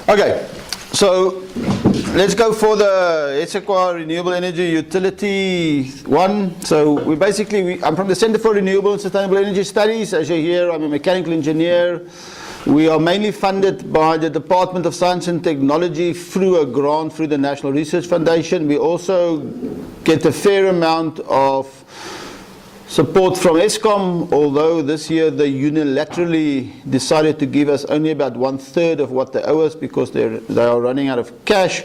Okay, so let's go for the SU-KU Renewable Energy Utility one. So I'm from the Center for Renewable and Sustainable Energy Studies. As you hear, I'm a mechanical engineer. We are mainly funded by the Department of Science and Technology through a grant through the National Research Foundation. We also get a fair amount of support from Eskom, although this year they unilaterally decided to give us only about 1/3 of what they owe us because they are running out of cash.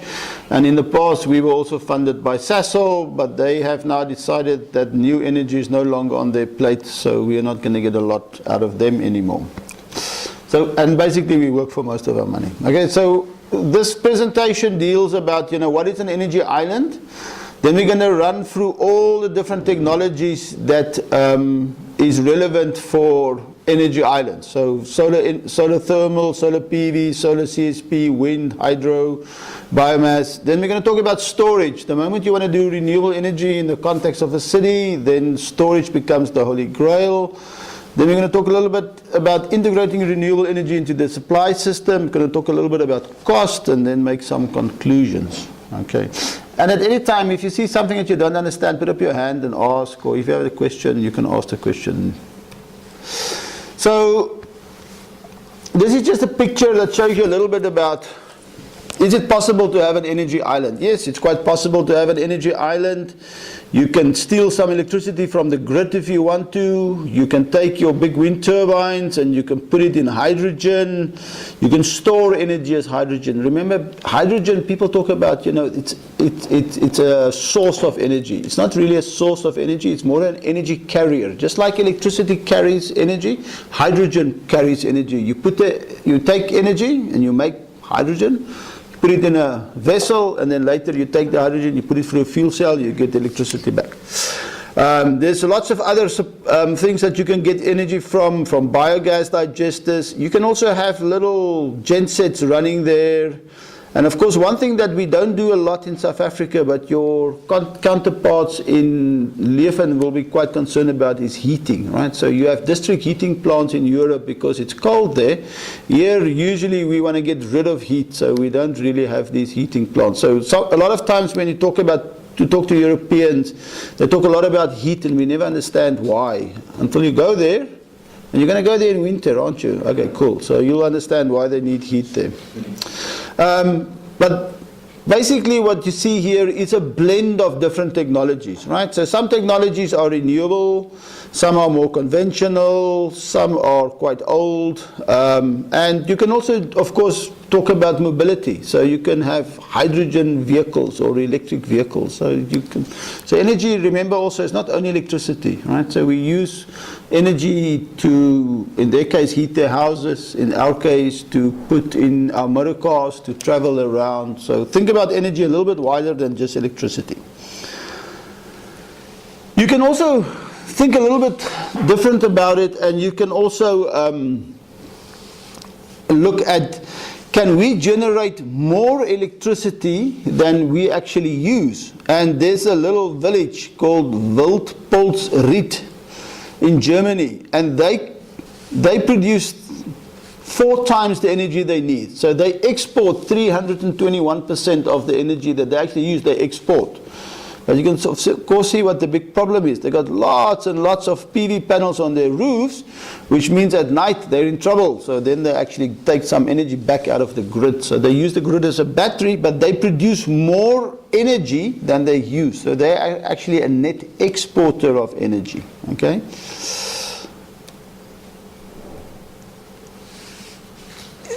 And in the past we were also funded by Sasol, but they have now decided that new energy is no longer on their plate, so we are not going to get a lot out of them anymore. So, and basically we work for most of our money. Okay, so this presentation deals about, what is an energy island? Then we're going to run through all the different technologies that is relevant for energy islands. So solar thermal, solar PV, solar CSP, wind, hydro, biomass. Then we're going to talk about storage. The moment you want to do renewable energy in the context of a city, then storage becomes the holy grail. Then we're going to talk a little bit about integrating renewable energy into the supply system. We're going to talk a little bit about cost and then make some conclusions. Okay. And at any time, if you see something that you don't understand, put up your hand and ask, or if you have a question, you can ask the question. So, this is just a picture that shows you a little bit about, is it possible to have an energy island? Yes, it's quite possible to have an energy island. You can steal some electricity from the grid if you want to. You can take your big wind turbines and you can put it in hydrogen. You can store energy as hydrogen. Remember, hydrogen, people talk about, it's a source of energy. It's not really a source of energy, it's more an energy carrier. Just like electricity carries energy, hydrogen carries energy. You take energy and you make hydrogen. Put it in a vessel, and then later you take the hydrogen, you put it through a fuel cell, you get electricity back. There's lots of other things that you can get energy from biogas digesters. You can also have little gensets running there. And of course, one thing that we don't do a lot in South Africa, but your counterparts in Leuven will be quite concerned about, is heating, right? So you have district heating plants in Europe because it's cold there. Here, usually we want to get rid of heat, so we don't really have these heating plants. So a lot of times when you talk to Europeans, they talk a lot about heat, and we never understand why until you go there. And you're going to go there in winter, aren't you? Okay, cool. So you'll understand why they need heat there. But basically what you see here is a blend of different technologies, right? So some technologies are renewable, some are more conventional, some are quite old. And you can also, of course, talk about mobility. So you can have hydrogen vehicles or electric vehicles. So energy, remember, also is not only electricity, right? So we use energy to, in their case, heat their houses. In our case, to put in our motor cars to travel around. So think about energy a little bit wider than just electricity. You can also think a little bit different about it, and you can also look at, can we generate more electricity than we actually use? And there's a little village called Wildpolsried in Germany, and they produce 4 times the energy they need. So they export 321% of the energy that they actually use, they export. But you can of course see what the big problem is. They've got lots and lots of PV panels on their roofs, which means at night they're in trouble. So then they actually take some energy back out of the grid. So they use the grid as a battery, but they produce more energy than they use. So they are actually a net exporter of energy. Okay?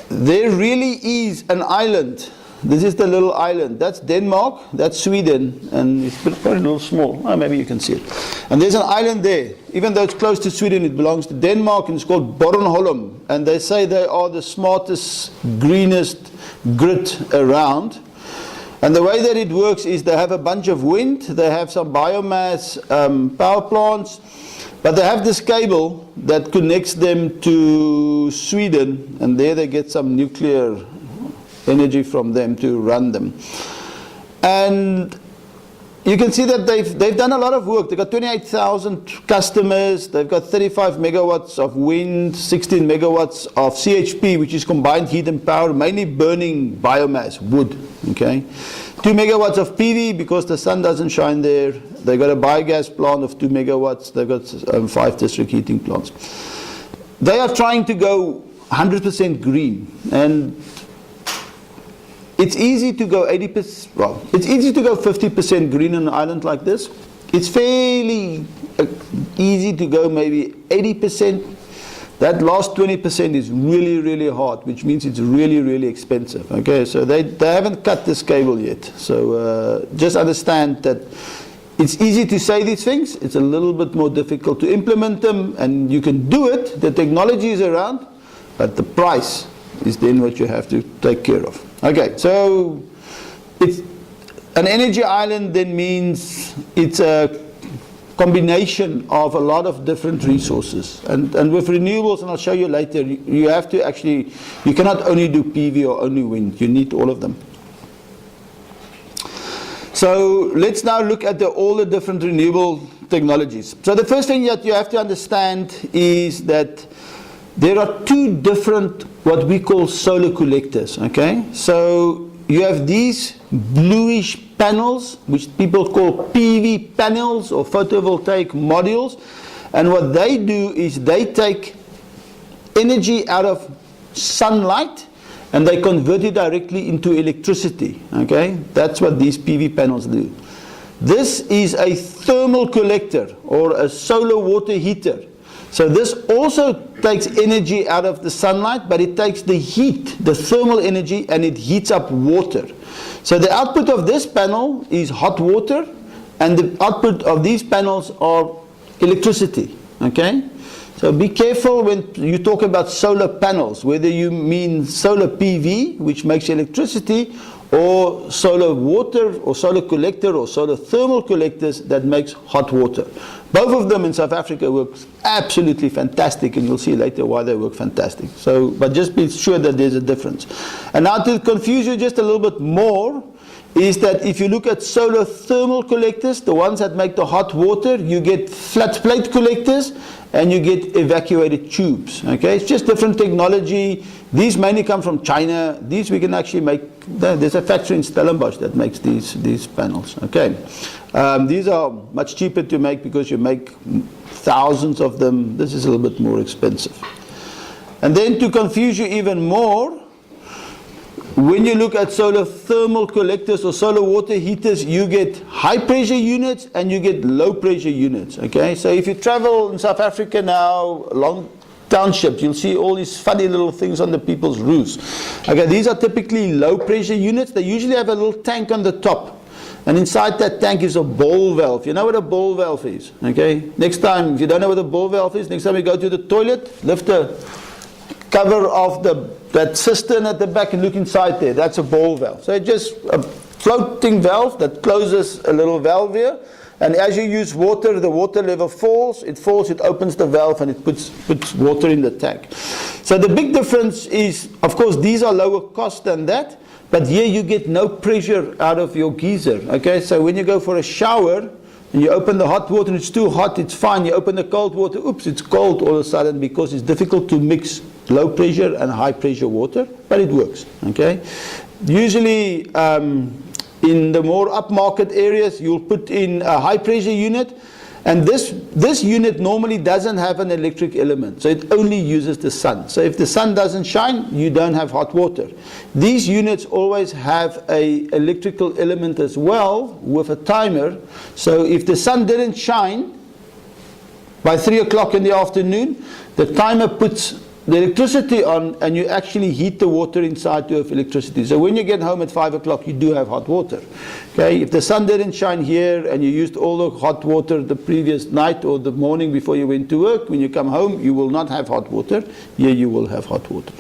There really is an island. This is the little island. That's Denmark, that's Sweden, and it's probably a little small. Oh, maybe you can see it. And there's an island there. Even though it's close to Sweden, it belongs to Denmark, and it's called Bornholm. And they say they are the smartest, greenest grid around. And the way that it works is they have a bunch of wind, they have some biomass power plants, but they have this cable that connects them to Sweden, and there they get some nuclear energy from them to run them. And you can see that they've done a lot of work. They've got 28,000 customers. They've got 35 megawatts of wind, 16 megawatts of CHP, which is combined heat and power, mainly burning biomass, wood. Okay, 2 megawatts of PV because the sun doesn't shine there. They've got a biogas plant of 2 megawatts. They've got 5 district heating plants. They are trying to go 100% green, and it's easy to go 80%, well, it's easy to go 50% green on an island like this. It's fairly easy to go maybe 80%. That last 20% is really, really hard, which means it's really, really expensive. Okay, so they haven't cut this cable yet. So just understand that it's easy to say these things. It's a little bit more difficult to implement them, and you can do it. The technology is around, but the price is then what you have to take care of. Okay, so it's an energy island then means it's a combination of a lot of different resources. And with renewables, and I'll show you later, you have to actually, you cannot only do PV or only wind, you need all of them. So let's now look at all the different renewable technologies. So the first thing that you have to understand is that there are two different, what we call solar collectors, okay? So you have these bluish panels, which people call PV panels or photovoltaic modules. And what they do is they take energy out of sunlight and they convert it directly into electricity, okay? That's what these PV panels do. This is a thermal collector or a solar water heater. So this also takes energy out of the sunlight, but it takes the heat, the thermal energy, and it heats up water. So the output of this panel is hot water, and the output of these panels are electricity. Okay? So be careful when you talk about solar panels, whether you mean solar PV, which makes electricity, or solar water, or solar collector, or solar thermal collectors that makes hot water. Both of them in South Africa work absolutely fantastic, and you'll see later why they work fantastic. So, but just be sure that there's a difference. And now to confuse you just a little bit more, is that if you look at solar thermal collectors, the ones that make the hot water, you get flat plate collectors and you get evacuated tubes. Okay, it's just different technology. These mainly come from China. These we can actually make. There's a factory in Stellenbosch that makes these panels. Okay, these are much cheaper to make because you make thousands of them. This is a little bit more expensive. And then to confuse you even more, when you look at solar thermal collectors or solar water heaters, you get high pressure units and you get low pressure units. Okay, so if you travel in South Africa now, along townships, you'll see all these funny little things on the people's roofs. Okay, these are typically low pressure units. They usually have a little tank on the top, and inside that tank is a ball valve. You know what a ball valve is? Okay, next time, if you don't know what a ball valve is, next time you go to the toilet, lift the cover of that cistern at the back and look inside there. That's a ball valve. So it's just a floating valve that closes a little valve here, and as you use water, the water level falls, it opens the valve and it puts water in the tank. So the big difference is, of course, these are lower cost than that, but here you get no pressure out of your geyser. Okay, so when you go for a shower and you open the hot water and it's too hot, it's fine. You open the cold water, oops, it's cold all of a sudden, because it's difficult to mix low pressure and high pressure water, but it works. Okay, usually in the more upmarket areas, you'll put in a high pressure unit, and this unit normally doesn't have an electric element, so it only uses the sun. So if the sun doesn't shine, you don't have hot water. These units always have an electrical element as well with a timer, so if the sun didn't shine by 3 o'clock in the afternoon, the timer puts the electricity on, and you actually heat the water inside to have electricity. So when you get home at 5 o'clock, you do have hot water. Okay, if the sun didn't shine here and you used all the hot water the previous night or the morning before you went to work, when you come home, you will not have hot water. Here you will have hot water.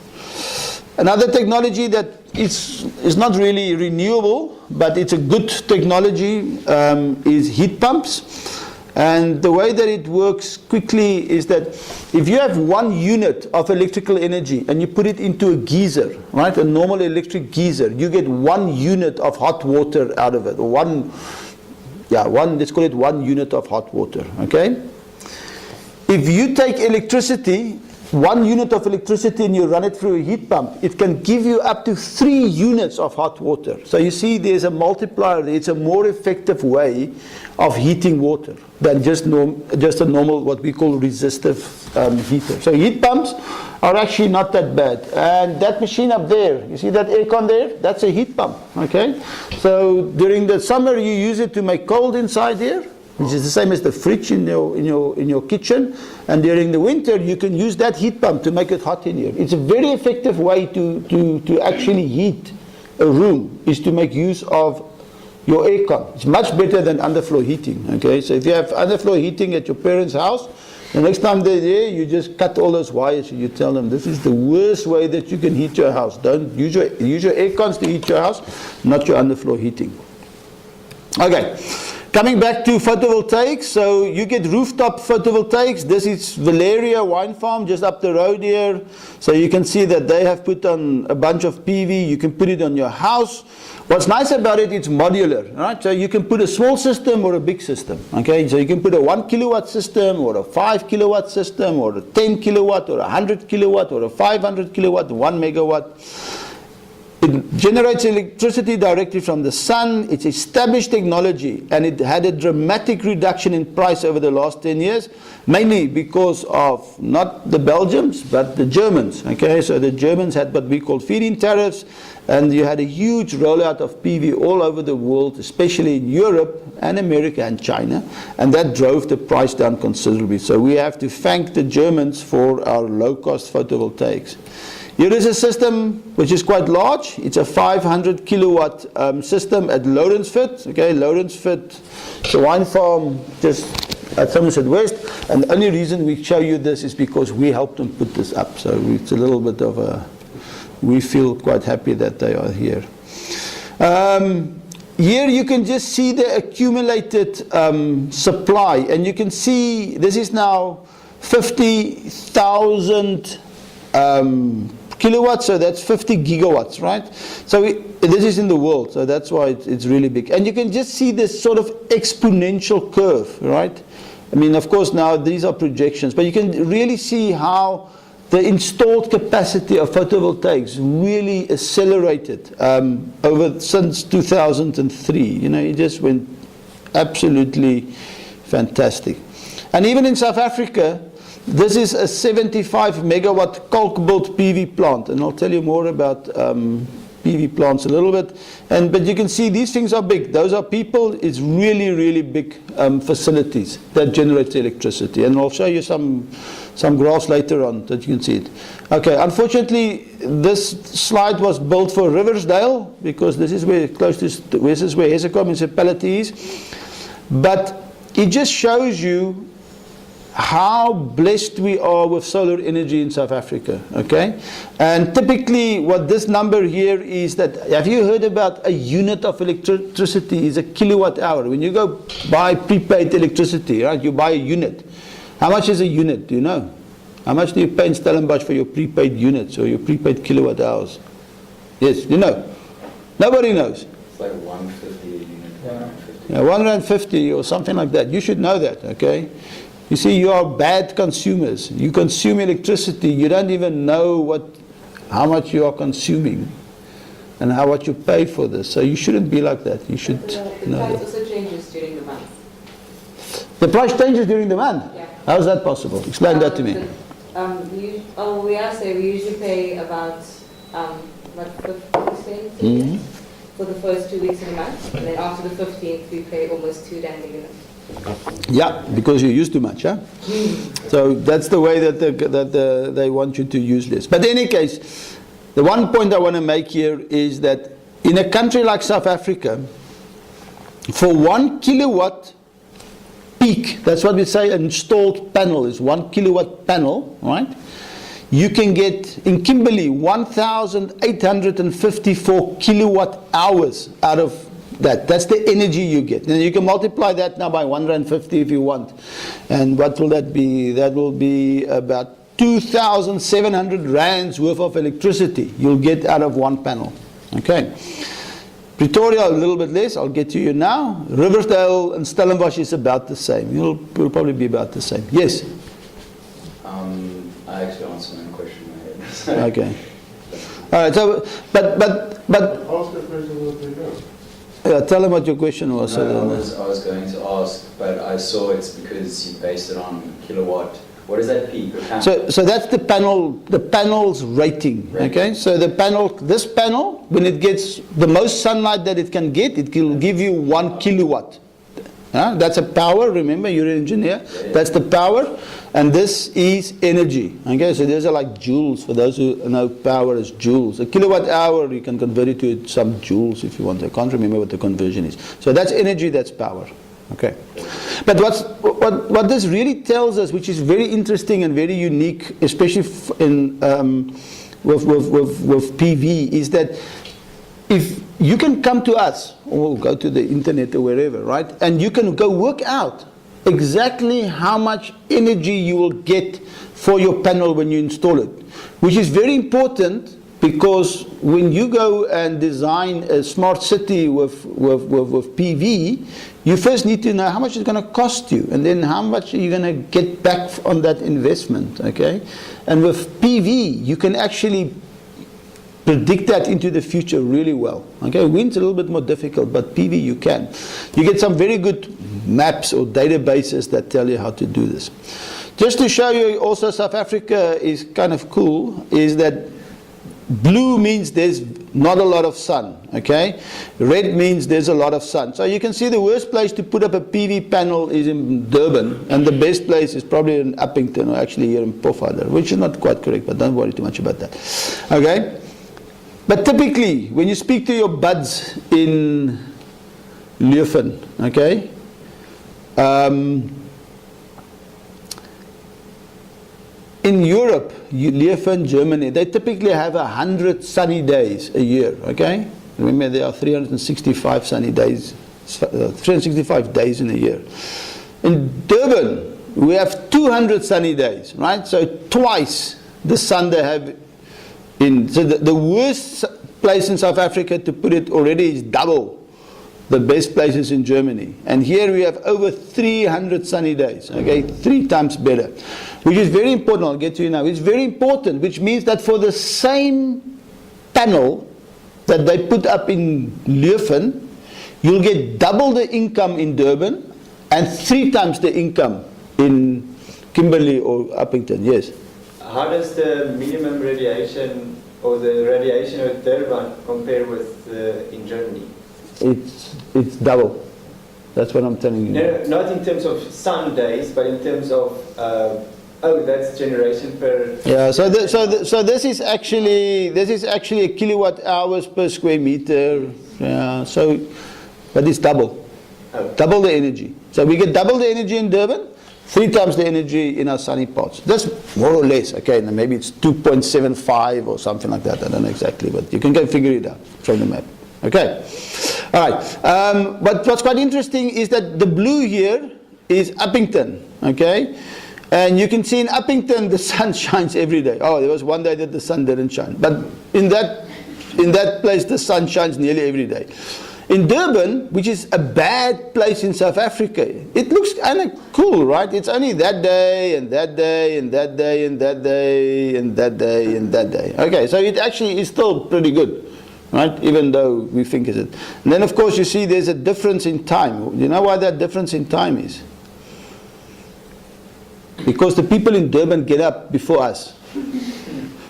Another technology that is not really renewable, but it's a good technology, is heat pumps. And the way that it works quickly is that if you have 1 unit of electrical energy and you put it into a geyser, right, a normal electric geyser, you get 1 unit of hot water out of it, or 1 let's call it 1 unit of hot water, okay? If you take electricity, 1 unit of electricity, and you run it through a heat pump, it can give you up to 3 units of hot water. So you see there's a multiplier there. It's a more effective way of heating water than just a normal, what we call resistive heater. So heat pumps are actually not that bad. And that machine up there, you see that aircon there? That's a heat pump, okay? So during the summer you use it to make cold inside here, which is the same as the fridge in your kitchen. And during the winter, you can use that heat pump to make it hot in here. It's a very effective way to actually heat a room, is to make use of your aircon. It's much better than underfloor heating, okay? So if you have underfloor heating at your parents' house, the next time they're there, you just cut all those wires and you tell them, this is the worst way that you can heat your house. Don't use your aircons to heat your house, not your underfloor heating. Okay. Coming back to photovoltaics, so you get rooftop photovoltaics. This is Valeria Wine Farm just up the road here. So you can see that they have put on a bunch of PV. You can put it on your house. What's nice about it, it's modular, right? So you can put a small system or a big system, okay? So you can put a 1 kilowatt system or a 5 kilowatt system or a 10 kilowatt or a 100 kilowatt or a 500 kilowatt, 1 megawatt. It generates electricity directly from the sun. It's established technology, and it had a dramatic reduction in price over the last 10 years, mainly because of not the Belgians, but the Germans. Okay, so the Germans had what we call feed-in tariffs, and you had a huge rollout of PV all over the world, especially in Europe and America and China, and that drove the price down considerably. So we have to thank the Germans for our low-cost photovoltaics. Here is a system which is quite large. It's a 500 kilowatt system at Lawrenceford. Okay, Lawrenceford, it's a wine farm just at Somerset West. And the only reason we show you this is because we helped them put this up. So it's a little bit of a, we feel quite happy that they are here. Here you can just see the accumulated supply. And you can see this is now 50,000 kilowatts, so that's 50 gigawatts, right? So this is in the world, so that's why it's really big. And you can just see this sort of exponential curve, right? I mean, of course, now these are projections, but you can really see how the installed capacity of photovoltaics really accelerated since 2003. You know, it just went absolutely fantastic. And even in South Africa, this is a 75 megawatt Kalkbult PV plant, and I'll tell you more about PV plants a little bit. But you can see these things are big. Those are people. It's really, really big facilities that generate electricity. And I'll show you some graphs later on that you can see it. Okay, unfortunately, this slide was built for Riversdale because this is where this is where Hesseco municipality is. But it just shows you how blessed we are with solar energy in South Africa, okay? And typically what this number here is that, have you heard about a unit of electricity is a kilowatt hour? When you go buy prepaid electricity, right, you buy a unit. How much is a unit, do you know? How much do you pay in Stellenbosch for your prepaid units or your prepaid kilowatt hours? Yes, you know? Nobody knows. It's like 150 a unit. Yeah, 150 or something like that. You should know that, okay? You see, you are bad consumers. You consume electricity. You don't even know how much you are consuming and how much you pay for this. So you shouldn't be like that. You should know that. The price also changes during the month. The price changes during the month? Yeah. How is that possible? Explain that to me. We usually pay about 50% for the first 2 weeks of the month, and then after the 15th we pay almost 2 rand a unit. Yeah, because you use too much, huh? So that's the way that they want you to use this. But in any case, the one point I want to make here is that in a country like South Africa, for 1 kilowatt peak, that's what we say an installed panel is, 1 kilowatt panel, right? You can get, in Kimberley, 1,854 kilowatt hours out of that. That's the energy you get. And you can multiply that now by 150 if you want. And what will that be? That will be about 2,700 rands worth of electricity you'll get out of one panel. Okay. Pretoria a little bit less, I'll get to you now. Riversdale and Stellenbosch is about the same. It'll probably be about the same. Yes? I actually answered my question in my head. Okay. All right, so, but Ask the question what they know. yeah, tell them what your question was. No, I was going to ask, but I saw it's because you based it on kilowatt. What is that peak? So that's the panel's rating, okay? So this panel, when it gets the most sunlight that it can get, it will give you 1 kilowatt. That's a power, remember, you're an engineer. That's the power, and this is energy, okay? So those are like joules, for those who know power is joules. A kilowatt hour, you can convert it to some joules if you want. I can't remember what the conversion is. So that's energy, that's power. Okay, but what this really tells us, which is very interesting and very unique, especially with PV, is that if you can come to us or go to the internet or wherever, right, and you can go work out exactly how much energy you will get for your panel when you install it, which is very important. Because when you go and design a smart city with PV, you first need to know how much it's going to cost you, and then how much are you going to get back on that investment, okay? And with PV, you can actually predict that into the future really well, okay? Wind's a little bit more difficult, but PV you can. You get some very good maps or databases that tell you how to do this. Just to show you also South Africa is kind of cool, is that blue means there's not a lot of sun, okay? Red means there's a lot of sun. So you can see the worst place to put up a PV panel is in Durban, and the best place is probably in Uppington, or actually here in Pofadder, which is not quite correct, but don't worry too much about that, okay? But typically, when you speak to your buds in Leuven, okay, in Europe, Leuven, Germany, they typically have 100 sunny days a year, okay? Remember, there are 365 sunny days, 365 days in a year. In Durban, we have 200 sunny days, right? So twice the sun they have in. So the worst place in South Africa to put it already is double the best places in Germany. And here we have over 300 sunny days, okay? 3 times better. Which is very important, I'll get to you now. It's very important, which means that for the same panel that they put up in Leuven, you'll get double the income in Durban and 3 times the income in Kimberley or Uppington. Yes? How does the minimum radiation or the radiation of Durban compare with in Germany? It's double. That's what I'm telling you. No, not in terms of sun days, but in terms of that's generation per. Yeah. So this is actually a kilowatt hours per square meter. Yeah. So, but it's double, double the energy. So we get double the energy in Durban, 3 times the energy in our sunny parts. That's more or less. Okay. Now maybe it's 2.75 or something like that. I don't know exactly, but you can go figure it out from the map. Okay. All right. But what's quite interesting is that the blue here is Uppington. Okay. And you can see in Uppington the sun shines every day. Oh, there was one day that the sun didn't shine. But in that place the sun shines nearly every day. In Durban, which is a bad place in South Africa, it looks kind of cool, right? It's only that day and that day and that day and that day and that day and that day. Okay, so it actually is still pretty good. Right? Even though we think it's it. And then of course you see there's a difference in time. You know why that difference in time is? Because the people in Durban get up before us.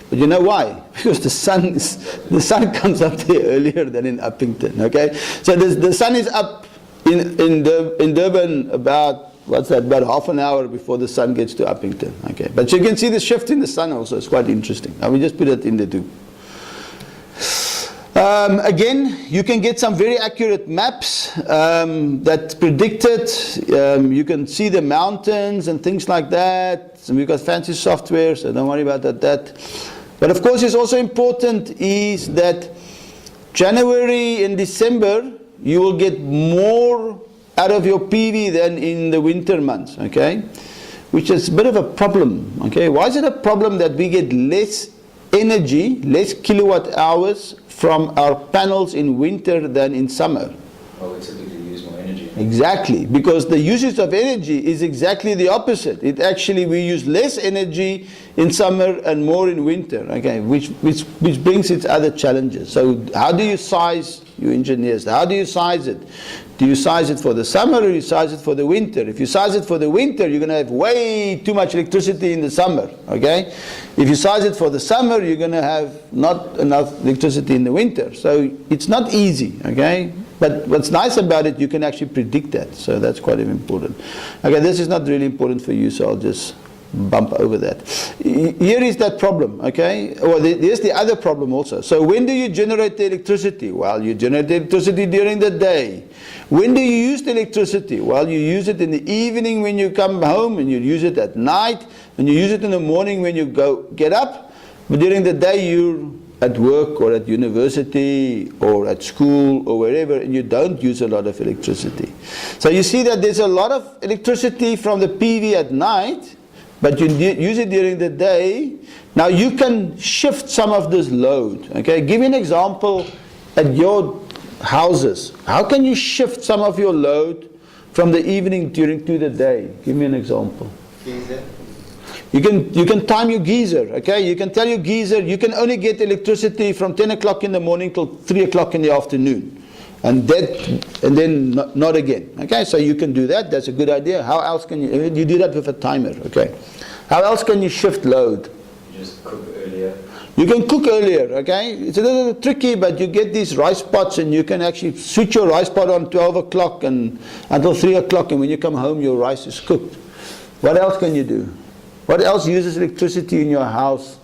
But you know why? Because the sun comes up there earlier than in Uppington. Okay? So the sun is up in Durban about, what's that, about half an hour before the sun gets to Uppington. Okay? But you can see the shift in the sun also. It's quite interesting. I will just put it in the two. Again, you can get some very accurate maps that predict it. You can see the mountains and things like that. And we've got fancy software, so don't worry about that. But of course, it's also important is that January and December, you will get more out of your PV than in the winter months, okay? Which is a bit of a problem, okay? Why is it a problem that we get less energy, less kilowatt hours from our panels in winter than in summer. Well, we typically use more energy. Exactly, because the usage of energy is exactly the opposite. It actually, we use less energy in summer and more in winter, okay, which brings its other challenges. So how do you size, you engineers, how do you size it? Do you size it for the summer or you size it for the winter? If you size it for the winter, you're going to have way too much electricity in the summer, okay? If you size it for the summer, you're going to have not enough electricity in the winter. So it's not easy, okay? But what's nice about it, you can actually predict that. So that's quite important. Okay, this is not really important for you, so I'll just bump over that. Here is that problem, okay? Well, there's the other problem also. So when do you generate the electricity? Well, you generate the electricity during the day. When do you use the electricity? Well, you use it in the evening when you come home, and you use it at night, and you use it in the morning when you get up. But during the day, you're at work or at university or at school or wherever, and you don't use a lot of electricity. So you see that there's a lot of electricity from the PV at night, but you use it during the day. Now you can shift some of this load. Okay, give me an example at your houses. How can you shift some of your load from the evening to the day? Give me an example. Geyser. You can time your geyser, okay? You can tell your geyser you can only get electricity from 10 o'clock in the morning till 3 o'clock in the afternoon. And then not again. Okay, so you can do that. That's a good idea. How else can you do that with a timer? Okay. How else can you shift load? You just cook earlier. You can cook earlier, okay? It's a little tricky, but you get these rice pots and you can actually switch your rice pot on 12 o'clock and until 3 o'clock, and when you come home your rice is cooked. What else can you do? What else uses electricity in your house?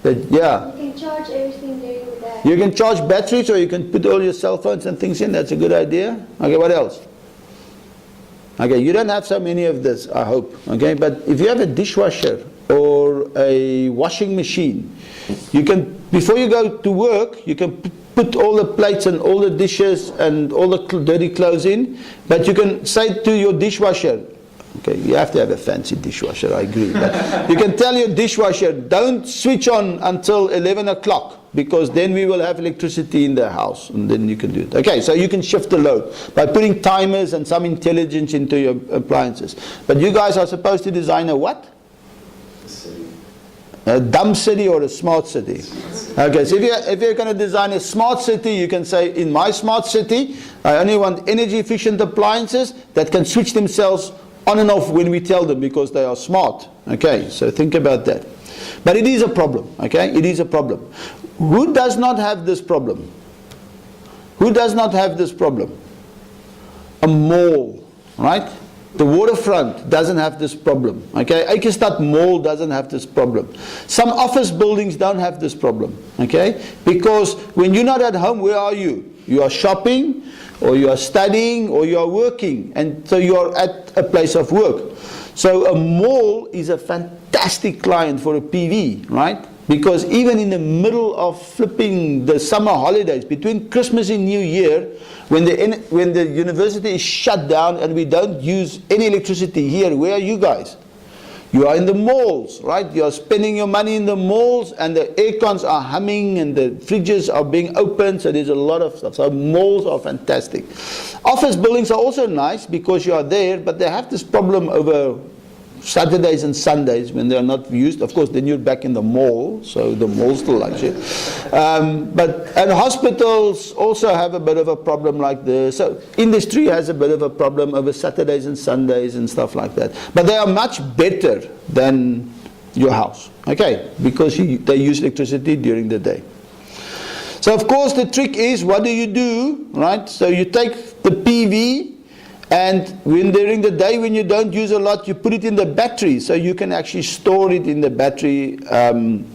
You can charge everything during the day. You can charge batteries, or you can put all your cell phones and things in. That's a good idea. Okay, what else? Okay, you don't have so many of this, I hope. Okay, but if you have a dishwasher or a washing machine, you can, before you go to work, you can put all the plates and all the dishes and all the dirty clothes in, but you can say to your dishwasher, okay, you have to have a fancy dishwasher, I agree. But you can tell your dishwasher, don't switch on until 11 o'clock, because then we will have electricity in the house, and then you can do it. Okay, so you can shift the load by putting timers and some intelligence into your appliances. But you guys are supposed to design a what? A dumb city or a smart city? Okay, so if you're going to design a smart city, you can say, in my smart city, I only want energy efficient appliances that can switch themselves on and off when we tell them, because they are smart. Okay, so think about that. But it is a problem, okay? It is a problem. Who does not have this problem? Who does not have this problem? A mall, right? The waterfront doesn't have this problem, okay? Stad Mall doesn't have this problem. Some office buildings don't have this problem, okay? Because when you're not at home, where are you? You are shopping, or you are studying, or you are working, and so you are at a place of work. So a mall is a fantastic client for a PV, right? Because even in the middle of flipping the summer holidays, between Christmas and New Year, when the university is shut down and we don't use any electricity here, where are you guys? You are in the malls, right? You are spending your money in the malls, and the aircons are humming and the fridges are being opened, so there's a lot of stuff. So malls are fantastic. Office buildings are also nice because you are there, but they have this problem over Saturdays and Sundays when they are not used. Of course, then you're back in the mall, so the mall still likes you. And hospitals also have a bit of a problem like this. So industry has a bit of a problem over Saturdays and Sundays and stuff like that. But they are much better than your house, okay? Because they use electricity during the day. So of course the trick is, what do, right? So you take the PV, and during the day when you don't use a lot, you put it in the battery, so you can actually store it in the battery, and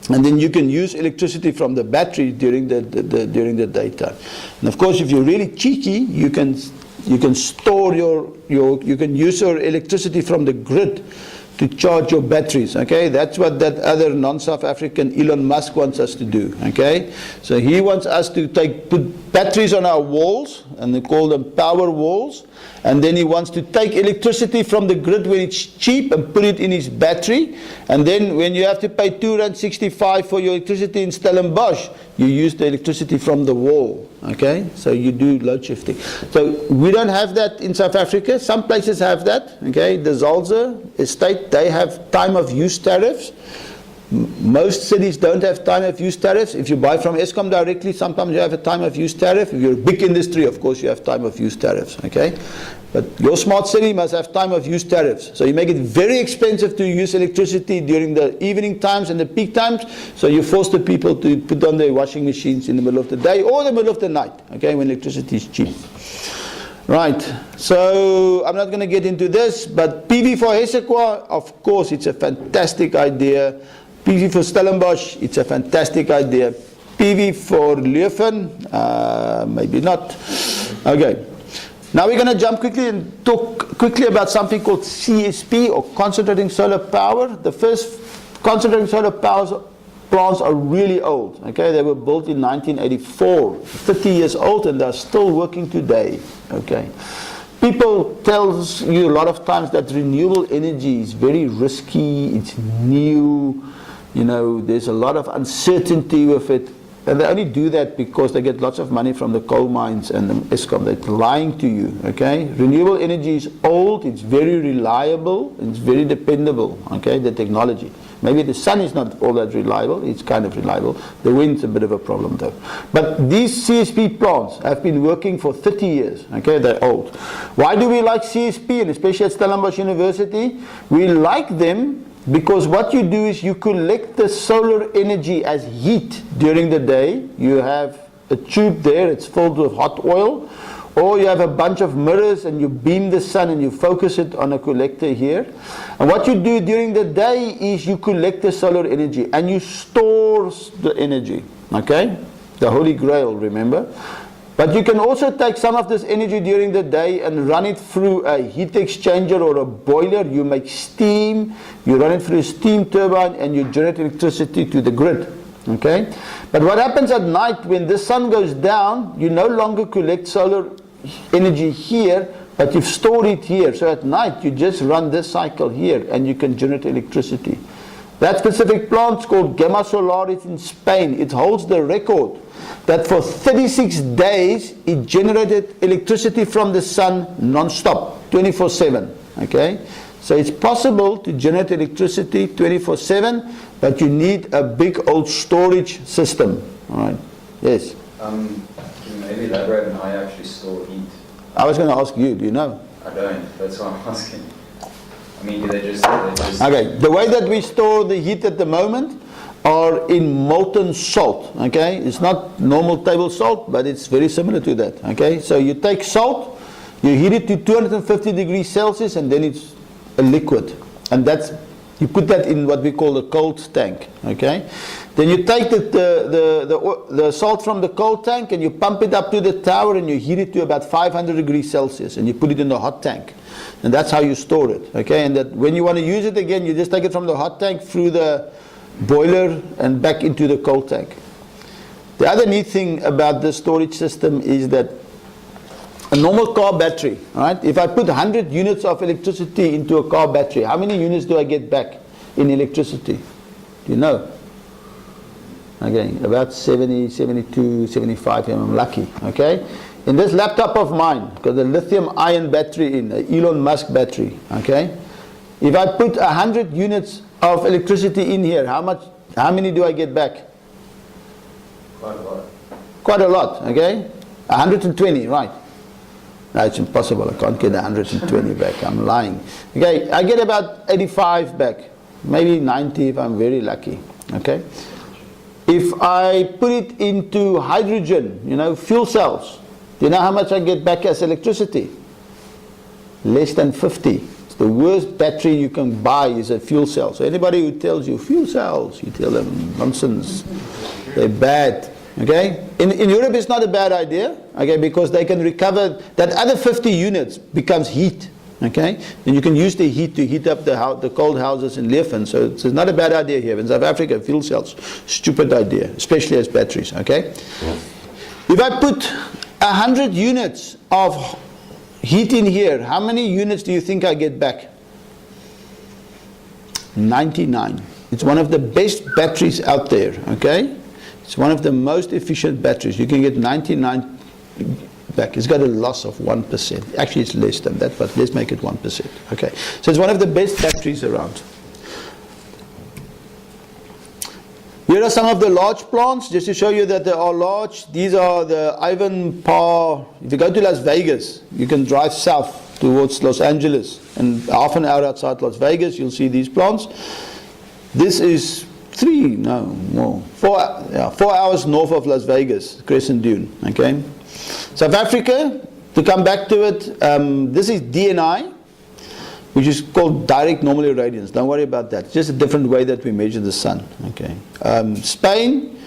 then you can use electricity from the battery during the daytime. And of course, if you're really cheeky, you can store you can use your electricity from the grid to charge your batteries, okay? That's what that other non-South African Elon Musk wants us to do, okay? So he wants us to put batteries on our walls, and they call them power walls, and then he wants to take electricity from the grid when it's cheap and put it in his battery, and then when you have to pay R2.65 for your electricity in Stellenbosch, you use the electricity from the wall, okay? So you do load shifting. So we don't have that in South Africa. Some places have that, okay? The Zalze estate, they have time of use tariffs. Most cities don't have time of use tariffs. If you buy from Eskom directly, sometimes you have a time of use tariff. If you're a big industry, of course, you have time of use tariffs, okay? But your smart city must have time of use tariffs. So you make it very expensive to use electricity during the evening times and the peak times. So you force the people to put on their washing machines in the middle of the day or the middle of the night, okay, when electricity is cheap. Right, so I'm not going to get into this, but PV for Hessequa, of course, it's a fantastic idea. PV for Stellenbosch, it's a fantastic idea. PV for Leuven, maybe not. Okay. Now we're going to jump quickly and talk quickly about something called CSP, or concentrating solar power. The first concentrating solar power plants are really old. Okay, they were built in 1984, 30 years old, and they're still working today. Okay. People tell you a lot of times that renewable energy is very risky, it's new, you know, there's a lot of uncertainty with it. And they only do that because they get lots of money from the coal mines and the Eskom. They're lying to you, okay? Renewable energy is old, it's very reliable, it's very dependable, okay, the technology. Maybe the sun is not all that reliable, it's kind of reliable. The wind's a bit of a problem though. But these CSP plants have been working for 30 years, okay, they're old. Why do we like CSP, and especially at Stellenbosch University? We like them because what you do is you collect the solar energy as heat during the day. You have a tube there, it's filled with hot oil, or you have a bunch of mirrors and you beam the sun and you focus it on a collector here. And what you do during the day is you collect the solar energy and you store the energy, okay? The Holy Grail, remember? But you can also take some of this energy during the day and run it through a heat exchanger or a boiler. You make steam, you run it through a steam turbine, and you generate electricity to the grid. Okay? But what happens at night when the sun goes down, you no longer collect solar energy here, but you've stored it here. So at night you just run this cycle here and you can generate electricity. That specific plant is called Gamma Solaris in Spain. It holds the record that for 36 days it generated electricity from the sun non-stop, 24/7. Okay? So it's possible to generate electricity 24/7, but you need a big old storage system. All right? Yes? Can you maybe elaborate on how you actually store heat? I was going to ask you, do you know? I don't, that's why I'm asking. I mean, do they just... Okay, the way that we store the heat at the moment are in molten salt, okay? It's not normal table salt, but it's very similar to that, okay? So you take salt, you heat it to 250 degrees Celsius, and then it's a liquid. And that's, you put that in what we call the cold tank, okay? Then you take the salt from the cold tank and you pump it up to the tower and you heat it to about 500 degrees Celsius and you put it in the hot tank. And that's how you store it, okay? And that when you want to use it again, you just take it from the hot tank through the boiler and back into the cold tank. The other neat thing about the storage system is that a normal car battery, right? If I put 100 units of electricity into a car battery, how many units do I get back in electricity? Do you know? Okay, about 70, 72, 75, I'm lucky, okay? In this laptop of mine, got a lithium ion battery in, an Elon Musk battery, okay? If I put 100 units of electricity in here, how many do I get back? Quite a lot. Quite a lot, okay? 120, right? No, it's impossible, I can't get 120 back, I'm lying. Okay, I get about 85 back, maybe 90 if I'm very lucky, okay? If I put it into hydrogen, you know, fuel cells, do you know how much I get back as electricity? Less than 50. It's the worst battery you can buy is a fuel cell. So anybody who tells you fuel cells, you tell them nonsense. They're bad. Okay? In Europe it's not a bad idea, okay, because they can recover, that other 50 units becomes heat. Okay, and you can use the heat to heat up the cold houses in Leuven. So it's not a bad idea here. In South Africa, fuel cells, stupid idea, especially as batteries. Okay, if I put 100 units of heat in here, how many units do you think I get back? 99. It's one of the best batteries out there. Okay, it's one of the most efficient batteries. You can get 99 back. It's got a loss of 1%. Actually, it's less than that, but let's make it 1%. Okay, so it's one of the best batteries around. Here are some of the large plants, just to show you that they are large. These are the Ivanpah. If you go to Las Vegas, you can drive south towards Los Angeles, and half an hour outside Las Vegas, you'll see these plants. This is 4 hours north of Las Vegas, Crescent Dune. Okay. South Africa, to come back to it, this is DNI, which is called direct normal irradiance. Don't worry about that. It's just a different way that we measure the sun. Okay. Spain,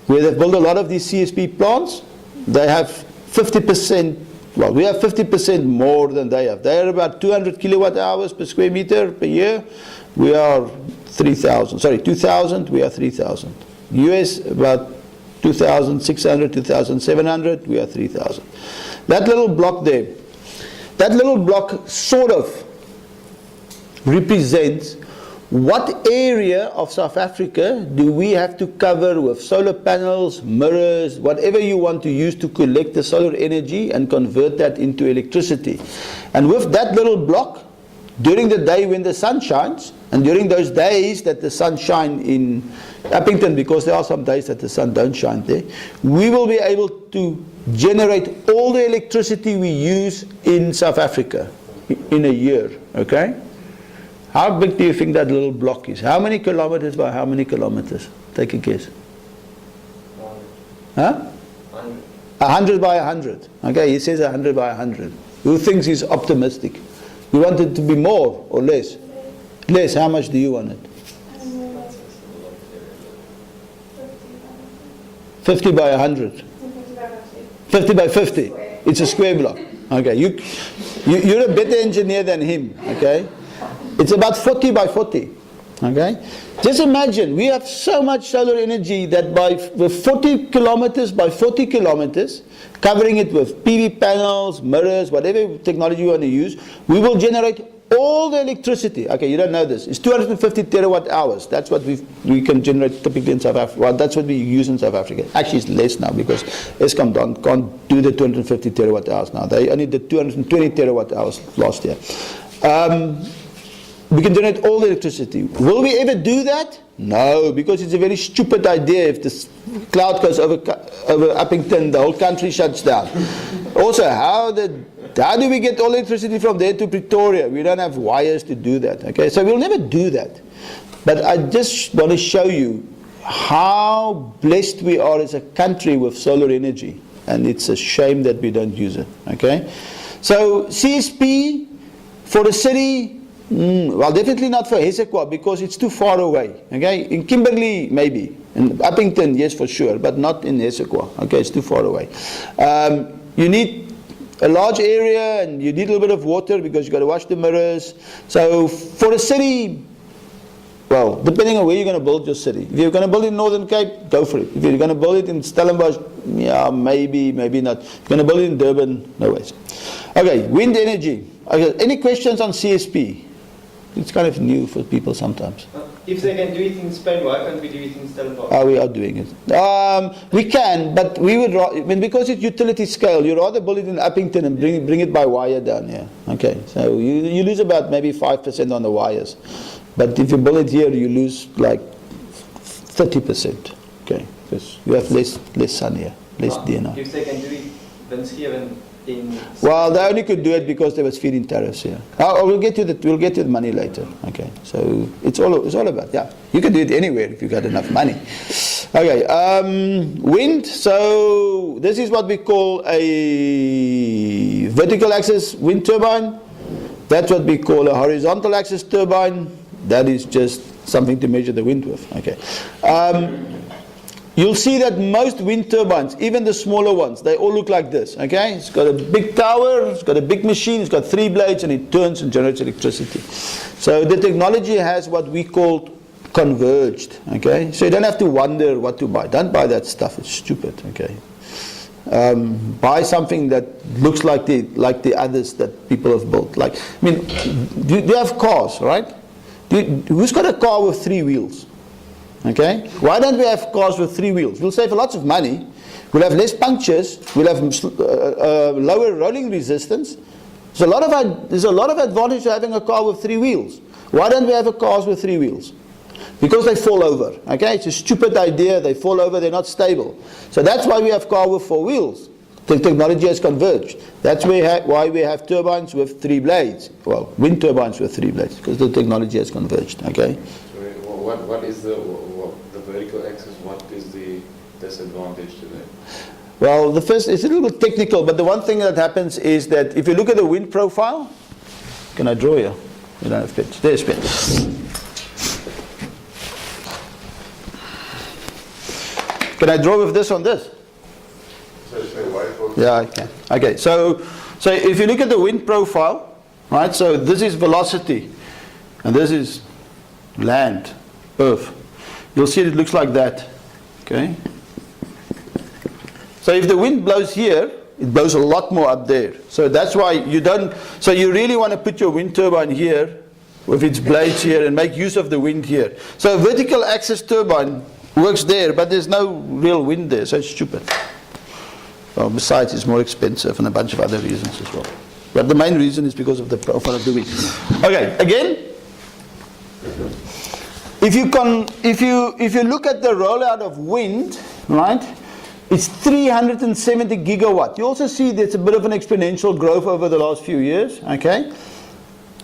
where they've built a lot of these CSP plants, they have 50%, well, we have 50% more than they have. They are about 200 kilowatt hours per square meter per year. We are 2,000, we are 3,000. US, about 2,600, 2,700, we are 3,000. That little block there, that little block sort of represents what area of South Africa do we have to cover with solar panels, mirrors, whatever you want to use to collect the solar energy and convert that into electricity. And with that little block, during the day when the sun shines, and during those days that the sun shines in Appington, because there are some days that the sun don't shine there, we will be able to generate all the electricity we use in South Africa in a year. Okay? How big do you think that little block is? How many kilometers by how many kilometers? Take a guess. 100 by 100. Okay, he says 100 by 100. Who thinks he's optimistic? You want it to be more or less? Less. How much do you want it? 50 by 100. 50 by 50. It's a square block. Okay, you're a better engineer than him. Okay, it's about 40 by 40. Okay, just imagine we have so much solar energy that with 40 kilometers by 40 kilometers, covering it with PV panels, mirrors, whatever technology you want to use, we will generate all the electricity. Okay, you don't know this. It's 250 terawatt hours. That's what we can generate typically in South Africa. Well, that's what we use in South Africa. Actually, it's less now because Eskom can't do the 250 terawatt hours now. They only did 220 terawatt hours last year. We can generate all the electricity. Will we ever do that? No, because it's a very stupid idea. If the cloud goes over Appington, the whole country shuts down. Also, how do we get all electricity from there to Pretoria? We don't have wires to do that. Okay, so we'll never do that. But I just want to show you how blessed we are as a country with solar energy, and it's a shame that we don't use it. Okay, so CSP for the city. Well, definitely not for Hesekwa because it's too far away. Okay, in Kimberley maybe, in Appington yes for sure, but not in Hesekwa. Okay, it's too far away. You need a large area and you need a little bit of water because you've got to wash the mirrors. So for a city, well, depending on where you're going to build your city. If you're going to build it in Northern Cape, go for it. If you're going to build it in Stellenbosch, yeah, maybe not. If you're going to build it in Durban, no ways. Okay, wind energy. Okay, any questions on CSP? It's kind of new for people sometimes. If they can do it in Spain, why can't we do it in Stellenbosch? We are doing it. We can, but we would because it's utility scale. You'd rather build it in Appington and bring it by wire down here. Okay, so you lose about maybe 5% on the wires, but if you build it here, you lose like 30%. Okay, because you have less sun here, less DNI. If they can do it, then well, they only could do it because there was feed-in tariffs here. We'll get to the money later. Okay, so it's all about, yeah. You can do it anywhere if you got enough money. Okay, wind. So this is what we call a vertical axis wind turbine. That's what we call a horizontal axis turbine. That is just something to measure the wind with. Okay. you'll see that most wind turbines, even the smaller ones, they all look like this, okay? It's got a big tower, it's got a big machine, it's got 3 blades, and it turns and generates electricity. So the technology has what we call converged, okay? So you don't have to wonder what to buy. Don't buy that stuff, it's stupid, okay? Buy something that looks like the others that people have built. Like, I mean, do you have cars, right? Who's got a car with 3 wheels? Okay? Why don't we have cars with 3 wheels? We'll save lots of money. We'll have less punctures. We'll have lower rolling resistance. There's a lot of advantage to having a car with 3 wheels. Why don't we have a cars with 3 wheels? Because they fall over. Okay? It's a stupid idea. They fall over. They're not stable. So that's why we have car with 4 wheels. The technology has converged. That's why we have turbines with 3 blades. Well, wind turbines with 3 blades, because the technology has converged. Okay? What is the vertical axis? What is the disadvantage to that? Well, the first, it's a little bit technical, but the one thing that happens is that if you look at the wind profile, can I draw here? You don't have pens. There's pens. Can I draw with this on this? Yeah, I can. Okay, so if you look at the wind profile, right, so this is velocity, and this is land, earth. You'll see it looks like that, okay? So if the wind blows here, it blows a lot more up there. So that's why you don't, so you really want to put your wind turbine here, with its blades here, and make use of the wind here. So a vertical axis turbine works there, but there's no real wind there, so it's stupid. Well, besides, it's more expensive and a bunch of other reasons as well. But the main reason is because of the profile of the wind. Okay, again, if you look at the rollout of wind, right, it's 370 gigawatt. You also see there's a bit of an exponential growth over the last few years, okay?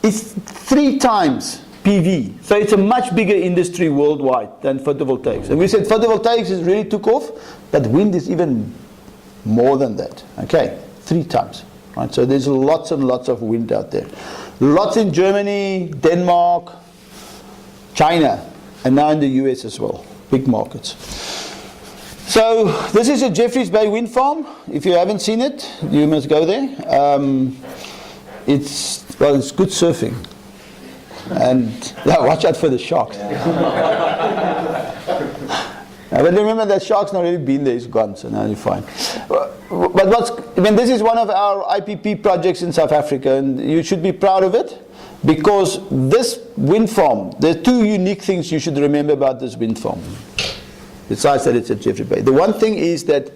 It's 3 times PV. So it's a much bigger industry worldwide than photovoltaics. And we said photovoltaics is really took off, but wind is even more than that, okay? 3 times, right? So there's lots and lots of wind out there. Lots in Germany, Denmark, China, and now in the US as well. Big markets. So this is a Jeffreys Bay wind farm. If you haven't seen it, you must go there. It's good surfing. And yeah, watch out for the sharks. But remember that shark's not really been there, he's gone, so now you're fine. But this is one of our IPP projects in South Africa, and you should be proud of it, because this wind farm, there are 2 unique things you should remember about this wind farm, besides that it's at Jeffreys Bay. The one thing is that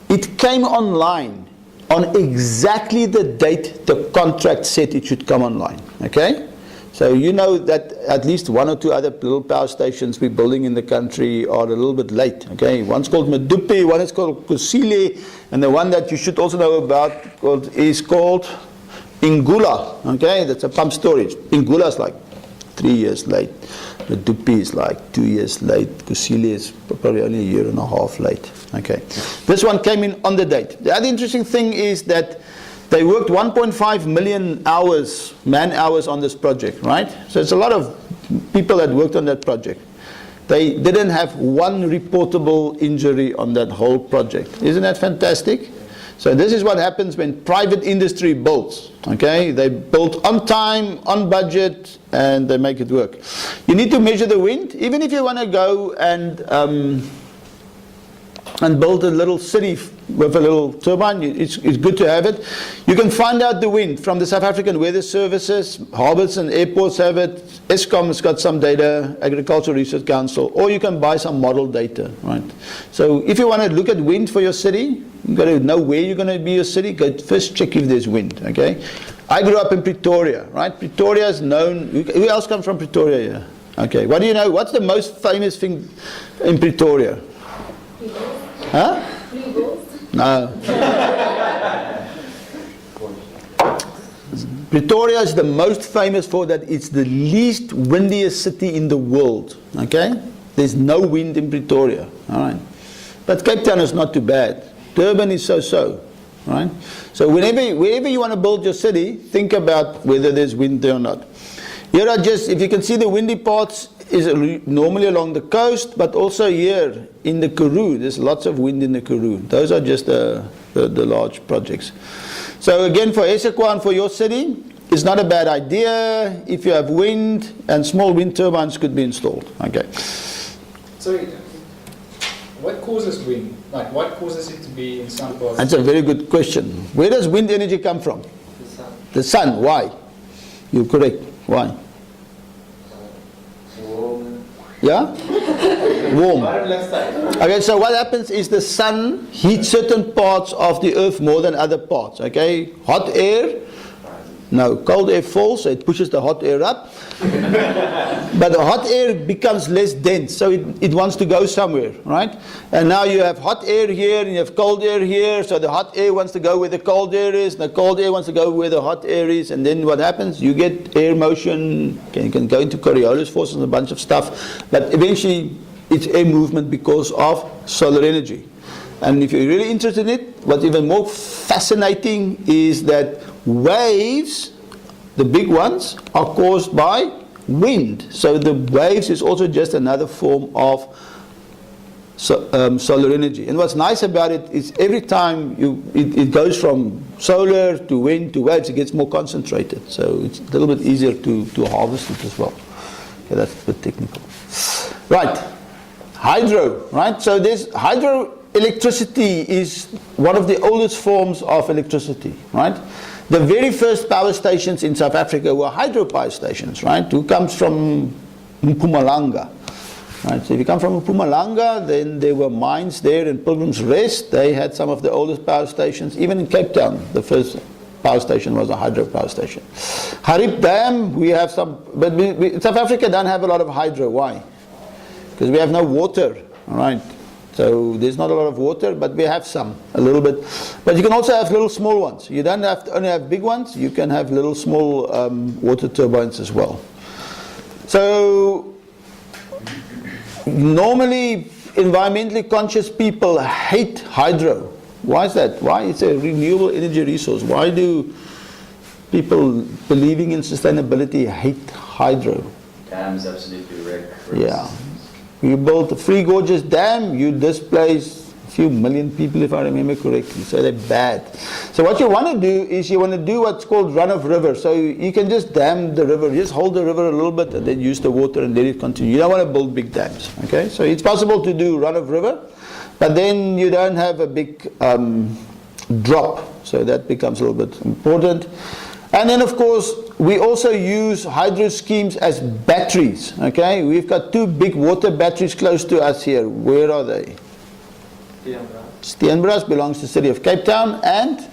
it came online on exactly the date the contract said it should come online, okay? So you know that at least 1 or 2 other little power stations we're building in the country are a little bit late, okay? One's called Medupi, one is called Kusile, and the one that you should also know about is called Ingula, okay? That's a pump storage. Ingula is like 3 years late. Medupi is like 2 years late. Kusile is probably only a year and a half late, okay? This one came in on the date. The other interesting thing is that they worked 1.5 million hours, man hours on this project, right? So it's a lot of people that worked on that project. They didn't have 1 reportable injury on that whole project. Isn't that fantastic? So this is what happens when private industry builds, okay? They build on time, on budget, and they make it work. You need to measure the wind. Even if you want to go and build a little city with a little turbine, it's good to have it. You can find out the wind from the South African Weather Services. Harbours and airports have it. Eskom has got some data, Agricultural Research Council, or you can buy some model data, right? So if you want to look at wind for your city, you've got to know where you're going to be your city. First check if there's wind, okay? I grew up in Pretoria, right? Pretoria is known. Who else comes from Pretoria here? Okay, what do you know? What's the most famous thing in Pretoria? Huh? No. Pretoria is the most famous for that it's the least windiest city in the world. Okay? There's no wind in Pretoria. Alright. But Cape Town is not too bad. Durban is so-so. Right? So wherever you want to build your city, think about whether there's wind there or not. Here are just, if you can see the windy parts, is normally along the coast, but also here in the Karoo. There's lots of wind in the Karoo. Those are just the large projects. So again, for SU-KU and for your city, it's not a bad idea if you have wind, and small wind turbines could be installed. Okay. So, what causes wind? Like, what causes it to be in some parts? That's a very good question. Where does wind energy come from? The sun. The sun. Why? You're correct. Why? Warm. Yeah? Warm. Left side. Okay, so what happens is the sun heats certain parts of the earth more than other parts. Okay? Hot air. No, cold air falls, so it pushes the hot air up. But the hot air becomes less dense, so it wants to go somewhere, right? And now you have hot air here, and you have cold air here, so the hot air wants to go where the cold air is, and the cold air wants to go where the hot air is, and then what happens? You get air motion, you can go into Coriolis forces and a bunch of stuff, but eventually it's air movement because of solar energy. And if you're really interested in it, what's even more fascinating is that waves, the big ones, are caused by wind. So the waves is also just another form of solar energy. And what's nice about it is every time it goes from solar to wind to waves, it gets more concentrated. So it's a little bit easier to harvest it as well. Okay, that's a bit technical. Right, hydro, right? So there's hydroelectricity is one of the oldest forms of electricity, right? The very first power stations in South Africa were hydropower stations, right? Who comes from Mpumalanga, right? So if you come from Mpumalanga, then there were mines there in Pilgrim's Rest. They had some of the oldest power stations. Even in Cape Town, the first power station was a hydropower station. Harip Dam, we have some, but South Africa don't have a lot of hydro. Why? Because we have no water, all right? So there's not a lot of water, but we have some, a little bit. But you can also have little small ones. You don't have to only have big ones. You can have little small water turbines as well. So normally environmentally conscious people hate hydro. Why is that? Why? It's a renewable energy resource. Why do people believing in sustainability hate hydro? Dams absolutely wreck. Yeah. You build a Free Gorges Dam, you displace a few million people, if I remember correctly. So they're bad. So what you want to do is you want to do what's called run of river. So you can just dam the river, just hold the river a little bit and then use the water and let it continue. You don't want to build big dams. Okay? So it's possible to do run of river, but then you don't have a big drop. So that becomes a little bit important. And then, of course, we also use hydro schemes as batteries. Okay, we've got two big water batteries close to us here. Where are they? Steenbras belongs to the city of Cape Town, and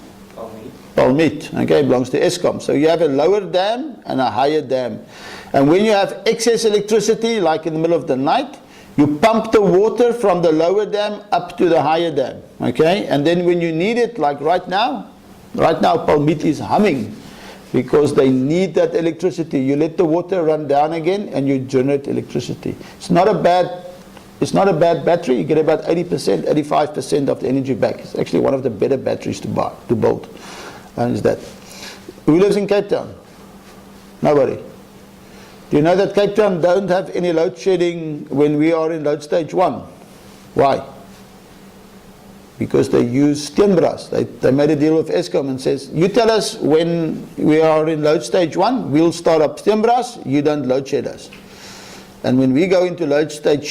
Palmiet, okay, belongs to Eskom. So you have a lower dam and a higher dam. And when you have excess electricity, like in the middle of the night, you pump the water from the lower dam up to the higher dam. Okay, and then when you need it, like right now Palmiet is humming, because they need that electricity. You let the water run down again and you generate electricity. It's not a bad battery. You get about 80%, 85% of the energy back. It's actually one of the better batteries to build. And is that. Who lives in Cape Town? Nobody. Do you know that Cape Town don't have any load shedding when we are in load stage 1? Why? Because they use Steenbras. They made a deal with Eskom and says, you tell us when we are in load stage 1, we'll start up Steenbras, you don't load shed us. And when we go into load shed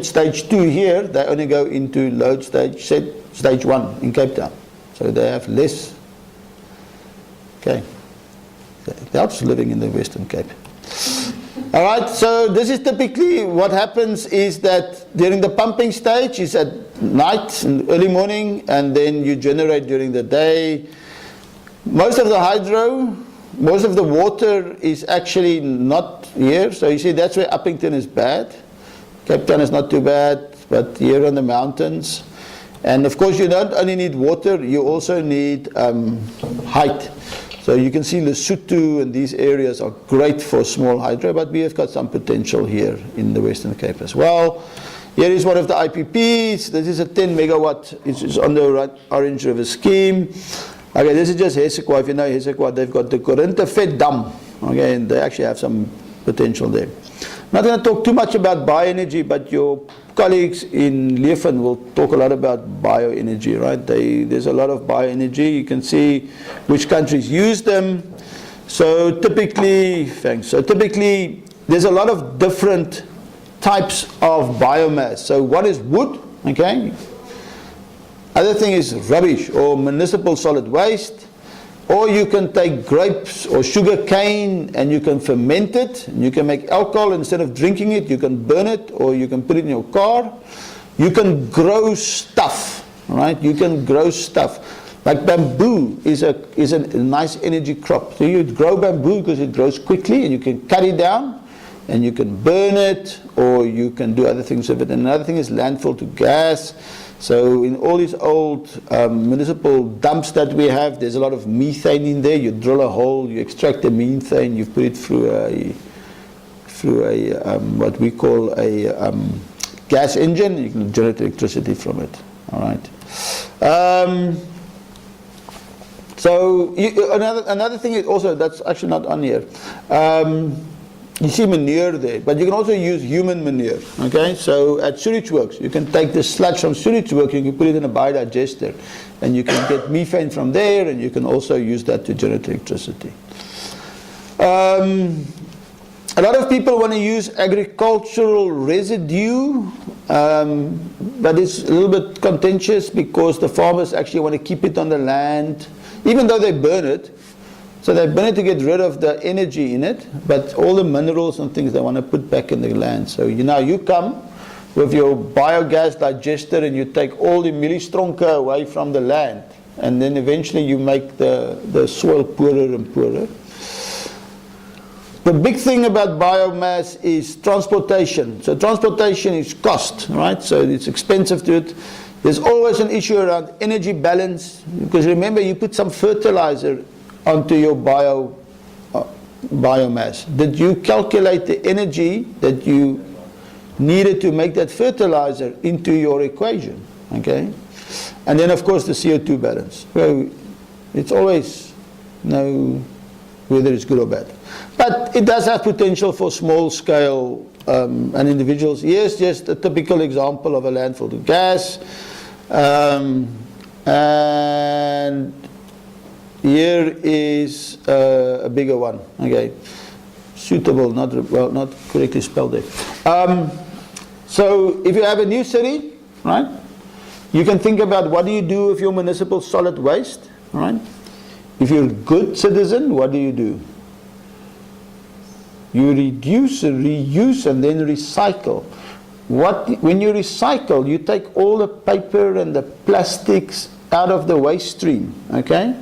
stage 2 here, they only go into load stage 1 in Cape Town. So they have less. Okay. It helps living in the Western Cape. All right, so this is typically what happens is that during the pumping stage is at night and early morning, and then you generate during the day. Most of the hydro, most of the water is actually not here. So you see, that's where Uppington is bad. Cape Town is not too bad, but here on the mountains. And of course, you don't only need water, you also need height. So you can see Lesotho and these areas are great for small hydro, but we have got some potential here in the Western Cape as well. Here is one of the IPPs. This is a 10 megawatt. It's on the Orange River scheme. Okay, this is just SU-KU. If you know SU-KU, they've got the Corinthe Vet Dam. Okay, and they actually have some potential there. I'm not going to talk too much about bioenergy, but your colleagues in Leuven will talk a lot about bioenergy, right? There's a lot of bioenergy. You can see which countries use them. So typically, there's a lot of different types of biomass. So one is wood, okay? Other thing is rubbish or municipal solid waste. Or you can take grapes or sugar cane and you can ferment it. And you can make alcohol. Instead of drinking it, you can burn it or you can put it in your car. You can grow stuff, right? You can grow stuff. Like bamboo is a nice energy crop. So you grow bamboo because it grows quickly and you can cut it down and you can burn it or you can do other things with it. And another thing is landfill to gas. So in all these old municipal dumps that we have, there's a lot of methane in there. You drill a hole, you extract the methane, you put it through a what we call a gas engine, and you can generate electricity from it. All right. So another thing is also, that's actually not on here. You see manure there, but you can also use human manure, okay? So at sewage works, you can take the sludge from sewage work, you can put it in a biodigester, and you can get methane from there, and you can also use that to generate electricity. A lot of people want to use agricultural residue, but it's a little bit contentious because the farmers actually want to keep it on the land, even though they burn it. So they burn it to get rid of the energy in it, but all the minerals and things they want to put back in the land. So you come with your biogas digester and you take all the millistronke away from the land, and then eventually you make the soil poorer and poorer. The big thing about biomass is transportation. So transportation is cost, right? So it's expensive to it. There's always an issue around energy balance, because remember, you put some fertilizer onto your biomass. Did you calculate the energy that you needed to make that fertilizer into your equation? Okay, and then of course the CO2 balance. So it's always whether it's good or bad, but it does have potential for small scale and individuals. Here's just a typical example of a landfill to gas, and here is a bigger one. Okay, suitable, not correctly spelled there. So if you have a new city, right, you can think about what do you do with your municipal solid waste, right? If you're a good citizen, what do? You reduce, reuse, and then recycle. When you recycle, you take all the paper and the plastics out of the waste stream, okay?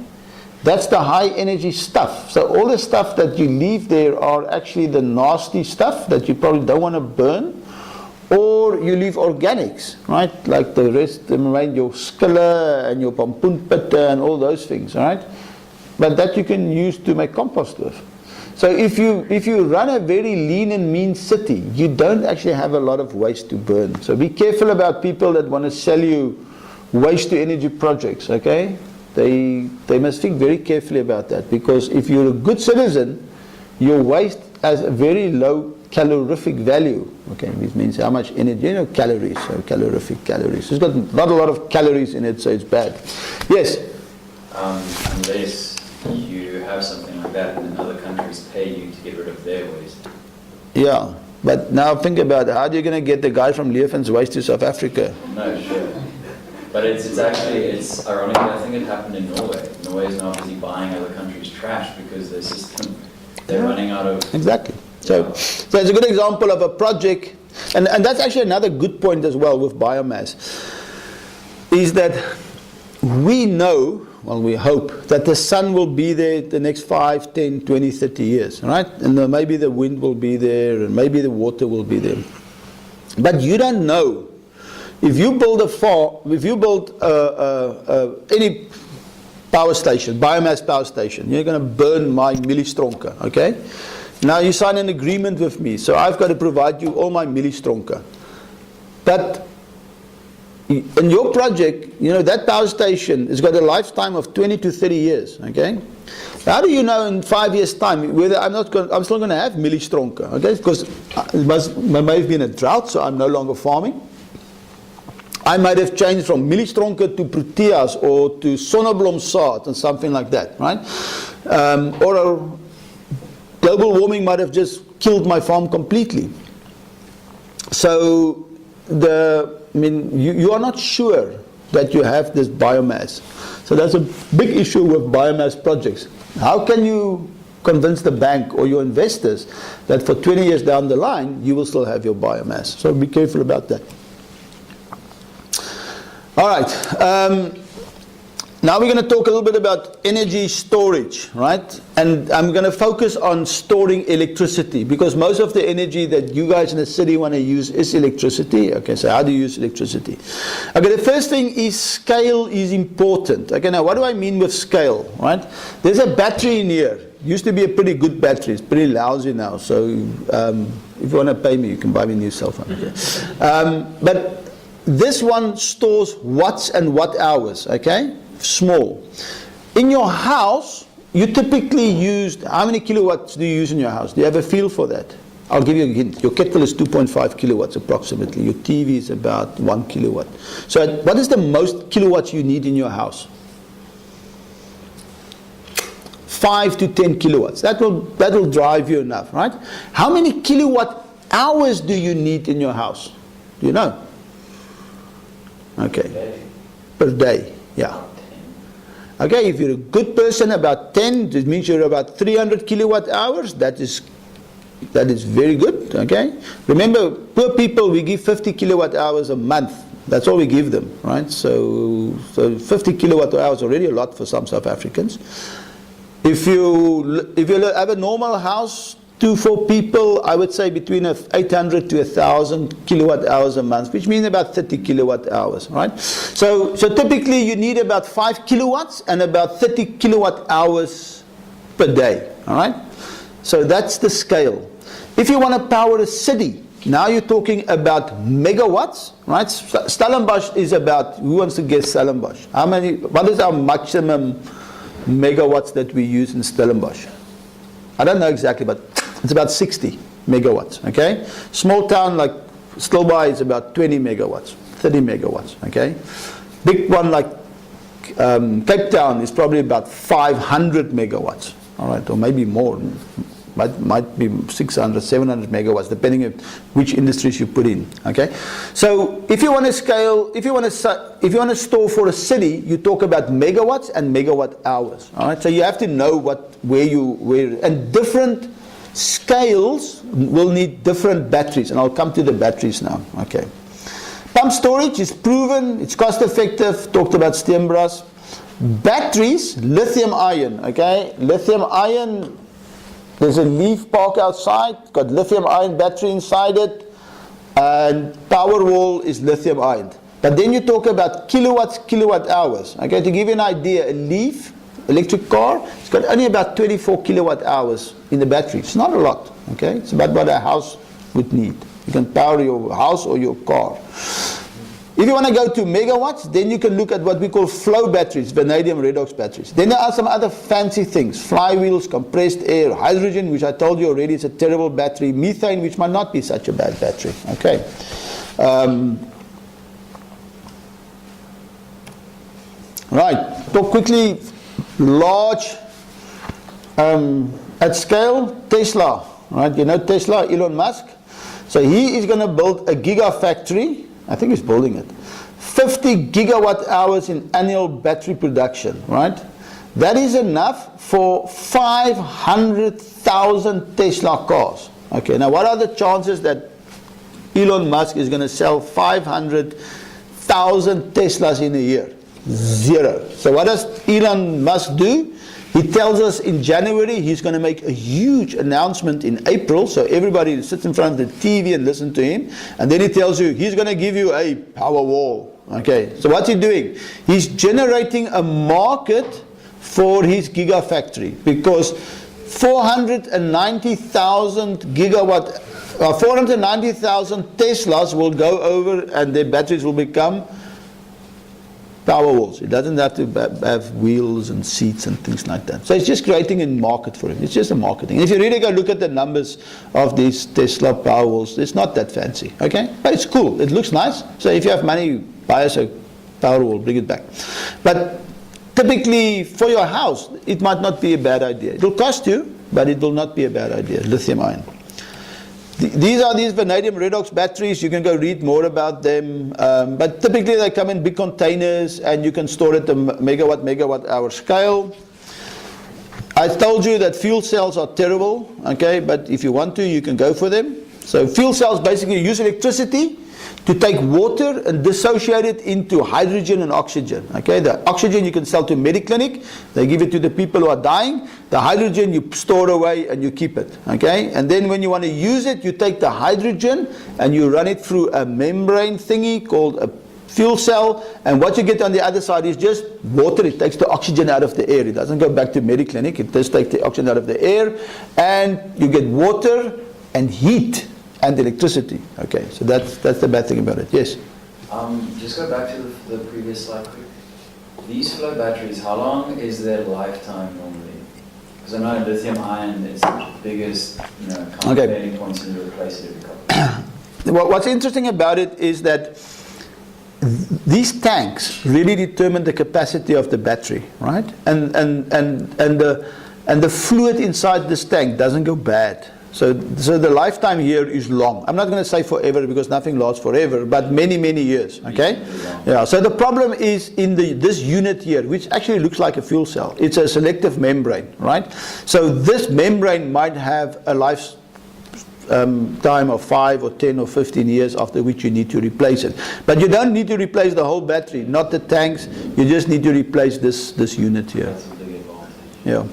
That's the high energy stuff. So all the stuff that you leave there are actually the nasty stuff that you probably don't want to burn. Or you leave organics, right? Like the rest, your skille and your pompoenpitte and all those things, right? But that you can use to make compost with. So if you run a very lean and mean city, you don't actually have a lot of waste to burn. So be careful about people that want to sell you waste to energy projects, okay? They must think very carefully about that, because if you're a good citizen, your waste has a very low calorific value. Okay, which means how much energy, calories, so calorific calories. It's got not a lot of calories in it, so it's bad. Yes? Unless you have something like that and then other countries pay you to get rid of their waste. Yeah, but now think about it. How are you going to get the guy from Leuven's waste to South Africa? No, sure. But it's ironic. I think it happened in Norway. Norway is now busy buying other countries' trash because their system, they're running out of... Exactly. So it's a good example of a project, and that's actually another good point as well with biomass, is that we know, well, we hope, that the sun will be there the next 5, 10, 20, 30 years, right? And maybe the wind will be there, and maybe the water will be there. But you don't know. If you build any power station, biomass power station, you're going to burn my millistronke, okay? Now you sign an agreement with me, so I've got to provide you all my millistronke. But in your project, you know, that power station has got a lifetime of 20 to 30 years, okay? How do you know in 5 years' time whether I'm still going to have millistronke, okay? Because there may have been a drought, so I'm no longer farming. I might have changed from millistronke to proteas or to sonneblomsaad and something like that, right? Or global warming might have just killed my farm completely. So you are not sure that you have this biomass. So that's a big issue with biomass projects. How can you convince the bank or your investors that for 20 years down the line you will still have your biomass? So be careful about that. All right. Now we're going to talk a little bit about energy storage, right? And I'm going to focus on storing electricity, because most of the energy that you guys in the city want to use is electricity. Okay, so how do you use electricity? Okay, the first thing is scale is important. Okay, now what do I mean with scale, right? There's a battery in here. Used to be a pretty good battery. It's pretty lousy now. So if you want to pay me, you can buy me a new cell phone. Okay. But this one stores watts and watt hours, okay? Small. In your house, you typically use, how many kilowatts do you use in your house? Do you have a feel for that? I'll give you a hint. Your kettle is 2.5 kilowatts approximately. Your TV is about 1 kilowatt. So what is the most kilowatts you need in your house? 5 to 10 kilowatts. That will drive you enough, right? How many kilowatt hours do you need in your house? Do you know? Okay. Per day, yeah. Okay, if you're a good person, about 10, it means you're about 300 kilowatt hours. That is very good, okay? Remember, poor people, we give 50 kilowatt hours a month. That's all we give them, right? So 50 kilowatt hours already a lot for some South Africans. If you have a normal house, 2-4 people, I would say between 800 to 1,000 kilowatt hours a month, which means about 30 kilowatt hours, right? So typically you need about 5 kilowatts and about 30 kilowatt hours per day, all right? So that's the scale. If you want to power a city, now you're talking about megawatts, right? Stellenbosch is about, who wants to guess Stellenbosch? What is our maximum megawatts that we use in Stellenbosch? I don't know exactly, but it's about 60 megawatts, okay? Small town like Stilbaai is about 20 megawatts, 30 megawatts, okay? Big one like Cape Town is probably about 500 megawatts, all right, or maybe more. Might be 600, 700 megawatts, depending on which industries you put in, okay? So if you want to scale, if you want to store for a city, you talk about megawatts and megawatt hours, all right? So you have to know where, and different scales will need different batteries, and I'll come to the batteries now, okay? Pump storage is proven, it's cost effective, talked about steenbras. Batteries, lithium ion, okay? Lithium ion, there's a leaf park outside, got lithium ion battery inside it, and Powerwall is lithium ion. But then you talk about kilowatts, kilowatt hours. Okay, to give you an idea, a Leaf electric car, it's got only about 24 kilowatt hours in the battery. It's not a lot, okay? It's about what a house would need. You can power your house or your car. If you want to go to megawatts, then you can look at what we call flow batteries, vanadium redox batteries. Then there are some other fancy things, flywheels, compressed air, hydrogen, which I told you already is a terrible battery, methane, which might not be such a bad battery. Okay. Right, talk quickly, large, at scale, Tesla, right? You know Tesla, Elon Musk? So he is going to build a gigafactory. I think he's building it. 50 gigawatt hours in annual battery production, right? That is enough for 500,000 Tesla cars. Okay, now what are the chances that Elon Musk is going to sell 500,000 Teslas in a year? 0. So what does Elon Musk do? He tells us in January he's going to make a huge announcement in April, so everybody sits in front of the TV and listen to him, and then he tells you he's going to give you a power wall. Okay, so what's he doing? He's generating a market for his gigafactory, because 490,000 Teslas will go over and their batteries will become power walls. It doesn't have to have wheels and seats and things like that. So it's just creating a market for it. It's just a marketing. And if you really go look at the numbers of these Tesla power walls, it's not that fancy, okay? But it's cool. It looks nice. So if you have money, buy us a power wall, bring it back. But typically, for your house, it might not be a bad idea. It will cost you, but it will not be a bad idea. Lithium ion. These are these vanadium redox batteries. You can go read more about them. But typically they come in big containers and you can store it at a megawatt hour scale. I told you that fuel cells are terrible, okay, but if you want to, you can go for them. So fuel cells basically use electricity to take water and dissociate it into hydrogen and oxygen. Okay, the oxygen you can sell to Mediclinic. They give it to the people who are dying. The hydrogen you store away and you keep it. Okay, and then when you want to use it, you take the hydrogen and you run it through a membrane thingy called a fuel cell. And what you get on the other side is just water. It takes the oxygen out of the air. It doesn't go back to Mediclinic. It just takes the oxygen out of the air, and you get water and heat and electricity. Okay, so that's the bad thing about it. Yes? Just go back to the previous slide quick. These flow batteries, how long is their lifetime normally? Because I know lithium ion is the biggest, kind of failing points, and you replace it every couple. Well, what's interesting about it is that these tanks really determine the capacity of the battery, right? And the fluid inside this tank doesn't go bad. So the lifetime here is long. I'm not going to say forever because nothing lasts forever, but many, many years, okay? Yeah, so the problem is in this unit here, which actually looks like a fuel cell. It's a selective membrane, right? So this membrane might have a life time of 5 or 10 or 15 years, after which you need to replace it. But you don't need to replace the whole battery, not the tanks. You just need to replace this unit here. That's a big advantage. Yeah.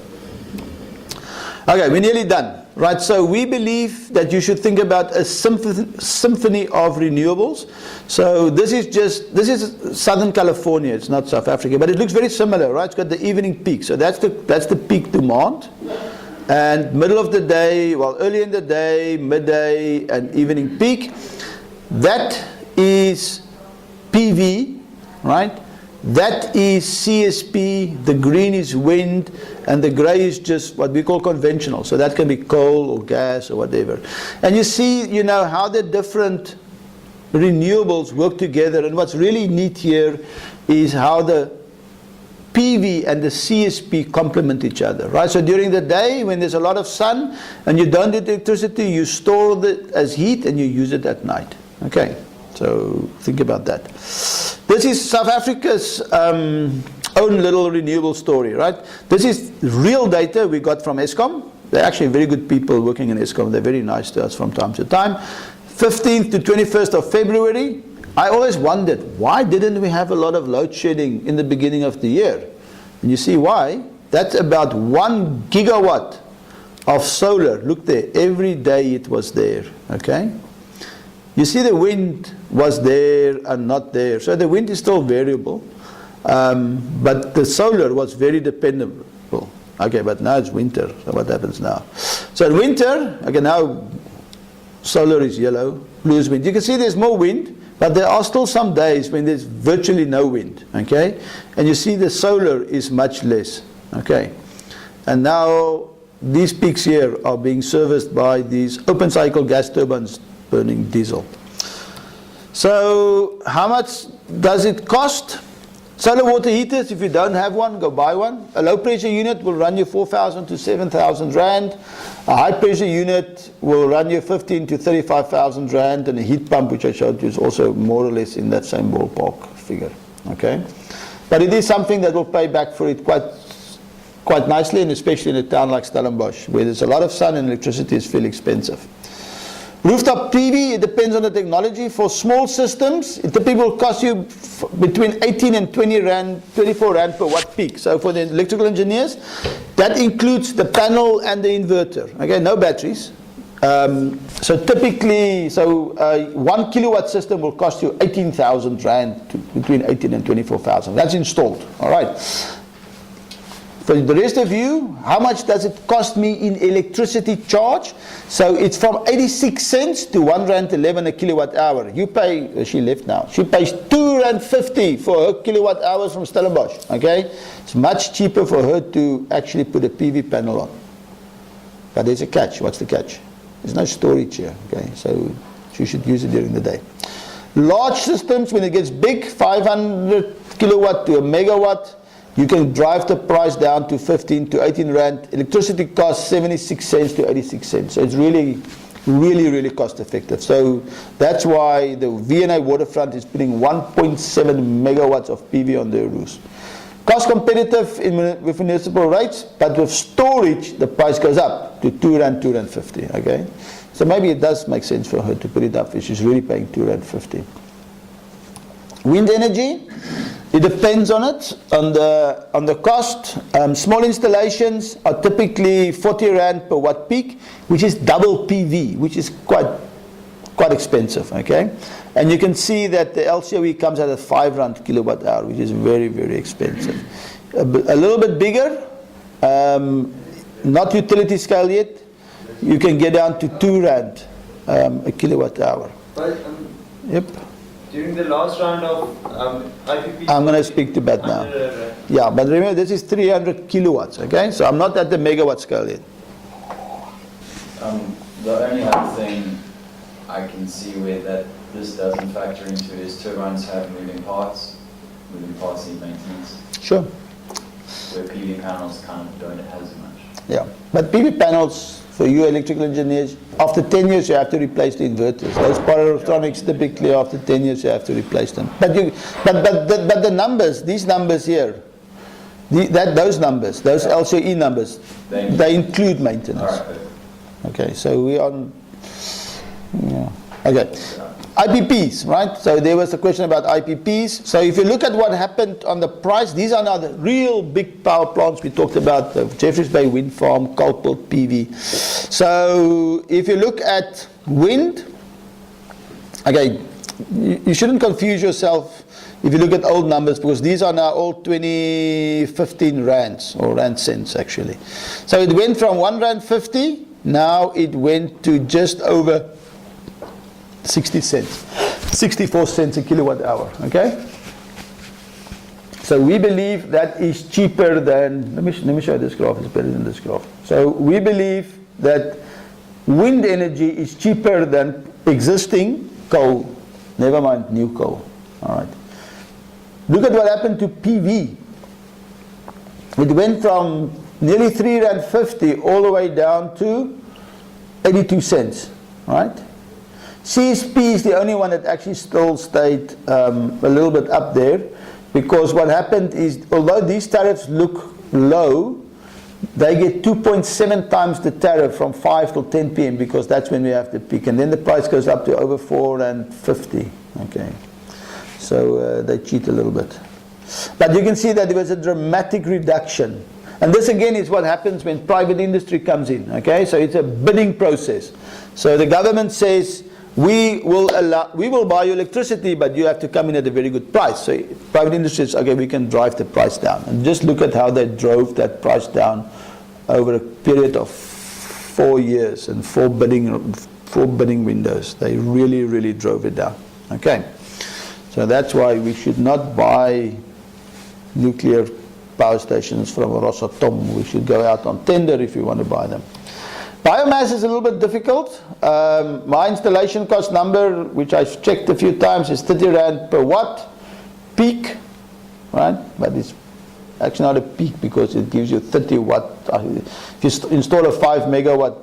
Okay, we're nearly done. Right, so we believe that you should think about a symphony of renewables. So this is Southern California, it's not South Africa, but it looks very similar, right? It's got the evening peak, so that's the peak demand. And middle of the day, well, early in the day, midday, and evening peak. That is PV, right? That is CSP, the green is wind, and the grey is just what we call conventional. So that can be coal or gas or whatever. And you see, how the different renewables work together. And what's really neat here is how the PV and the CSP complement each other, right? So during the day, when there's a lot of sun and you don't need electricity, you store it as heat and you use it at night. Okay, so think about that. This is South Africa's own little renewable story, right? This is real data we got from Eskom. They're actually very good people working in Eskom. They're very nice to us from time to time. 15th to 21st of February. I always wondered, why didn't we have a lot of load shedding in the beginning of the year? And you see why? That's about 1 gigawatt of solar. Look there, every day it was there, okay? You see the wind was there and not there. So the wind is still variable, but the solar was very dependable. Okay, but now it's winter, so what happens now? So in winter, okay, now solar is yellow, blue is wind. You can see there's more wind, but there are still some days when there's virtually no wind, okay? And you see the solar is much less, okay? And now these peaks here are being serviced by these open cycle gas turbines burning diesel. So how much does it cost? Solar water heaters, if you don't have one, go buy one. A low pressure unit will run you 4,000 to 7,000 rand. A high pressure unit will run you 15 to 35,000 rand, and a heat pump, which I showed you, is also more or less in that same ballpark figure. Okay, but it is something that will pay back for it quite nicely, and especially in a town like Stellenbosch, where there's a lot of sun and electricity is fairly expensive. Rooftop PV, it depends on the technology. For small systems, it typically will cost you between 18 and 24 rand per watt peak. So for the electrical engineers, that includes the panel and the inverter. Okay, no batteries. So typically, 1 kilowatt system will cost you 18,000 rand, between 18 and 24,000. That's installed. All right. for the rest of you, how much does it cost me in electricity charge? So it's from 86 cents to R1.11 a kilowatt hour. You pay, she left now, she pays R2.50 for her kilowatt hours from Stellenbosch, okay? It's much cheaper for her to actually put a PV panel on. But there's a catch. What's the catch? There's no storage here, okay? So you should use it during the day. Large systems, when it gets big, 500 kilowatt to a megawatt, you can drive the price down to 15 to 18 rand. Electricity costs 76 cents to 86 cents. So it's really, really, really cost effective. So that's why the V&A Waterfront is putting 1.7 megawatts of PV on their roofs. Cost competitive with municipal rates, but with storage, the price goes up to R2, R2.50, okay? So maybe it does make sense for her to put it up if she's really paying R2.50. Wind energy, it depends on it, on the cost. Small installations are typically 40 rand per watt peak, which is double PV, which is quite expensive, okay? And you can see that the LCOE comes out at 5 rand kilowatt hour, which is very, very expensive. A little bit bigger, not utility scale yet, you can get down to 2 rand a kilowatt hour. But, yep. during the last round of IPP... I'm going to speak to that now. Yeah, but remember this is 300 kilowatts, okay? So I'm not at the megawatt scale yet. The only other thing I can see where that this doesn't factor into is turbines have moving parts need maintenance. Sure. Where PV panels kind of don't have as much. Yeah, but PV panels, for you electrical engineers, after 10 years you have to replace the inverters. Those power electronics, typically after 10 years you have to replace them. But the numbers, these numbers here, those numbers, those LCE numbers, they include maintenance. All right. Okay, so we are on, yeah. Okay. IPPs, right? So there was a question about IPPs. So if you look at what happened on the price, these are now the real big power plants we talked about, the Jeffreys Bay Wind Farm, Coalport PV. So if you look at wind, okay, you shouldn't confuse yourself if you look at old numbers, because these are now all 2015 rands, or rand cents actually. So it went from R1.50, now it went to just over 60 cents, 64 cents a kilowatt hour, okay? So we believe that is cheaper than, let me show you this graph, it's better than this graph. So we believe that wind energy is cheaper than existing coal, never mind new coal, all right? Look at what happened to PV. It went from nearly R3.50 all the way down to 82 cents, right? CSP is the only one that actually still stayed a little bit up there, because what happened is, although these tariffs look low, they get 2.7 times the tariff from 5 till 10 p.m. because that's when we have the peak, and then the price goes up to over R4.50. Okay, so they cheat a little bit, but you can see that there was a dramatic reduction. And this again is what happens when private industry comes in, okay? So it's a bidding process. So the government says, we will buy you electricity, but you have to come in at a very good price. So private industry says, okay, we can drive the price down. And just look at how they drove that price down over a period of 4 years and four bidding windows. They really, really drove it down, okay? So that's why we should not buy nuclear power stations from Rosatom. We should go out on tender if we want to buy them. Biomass is a little bit difficult. My installation cost number, which I've checked a few times, is 30 rand per watt peak, right? But it's actually not a peak because it gives you 30 watt. If you install a 5 megawatt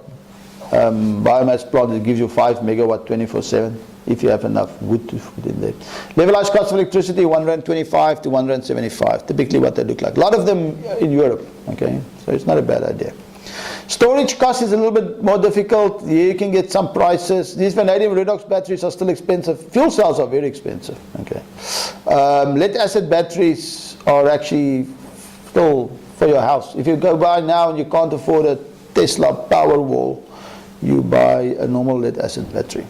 biomass plant, it gives you 5 megawatt 24/7 if you have enough wood to put in there. Levelized cost of electricity, R1.25 to R1.75, typically what they look like. A lot of them in Europe, okay? So it's not a bad idea. Storage cost is a little bit more difficult. Here you can get some prices. These vanadium redox batteries are still expensive. Fuel cells are very expensive. Okay. Lead acid batteries are actually still for your house. If you go buy now and you can't afford a Tesla Powerwall, you buy a normal lead acid battery.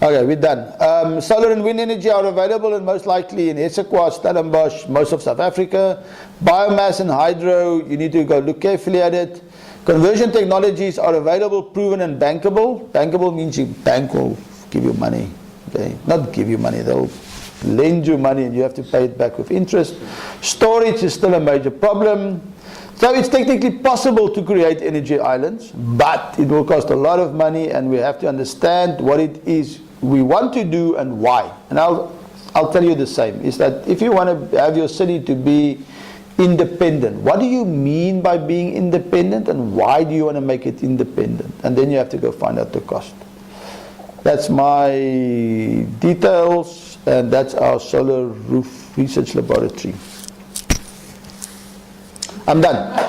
Okay, we're done. Solar and wind energy are available and most likely in SU-KU, Stellenbosch, most of South Africa. Biomass and hydro, you need to go look carefully at it. Conversion technologies are available, proven and bankable. Bankable means your bank will give you money. Okay? Not give you money, they'll lend you money and you have to pay it back with interest. Storage is still a major problem. So it's technically possible to create energy islands, but it will cost a lot of money and we have to understand what it is we want to do and why. And I'll tell you the same, is that if you want to have your city to be independent, what do you mean by being independent and why do you want to make it independent? And then you have to go find out the cost. That's my details and that's our solar roof research laboratory. I'm done.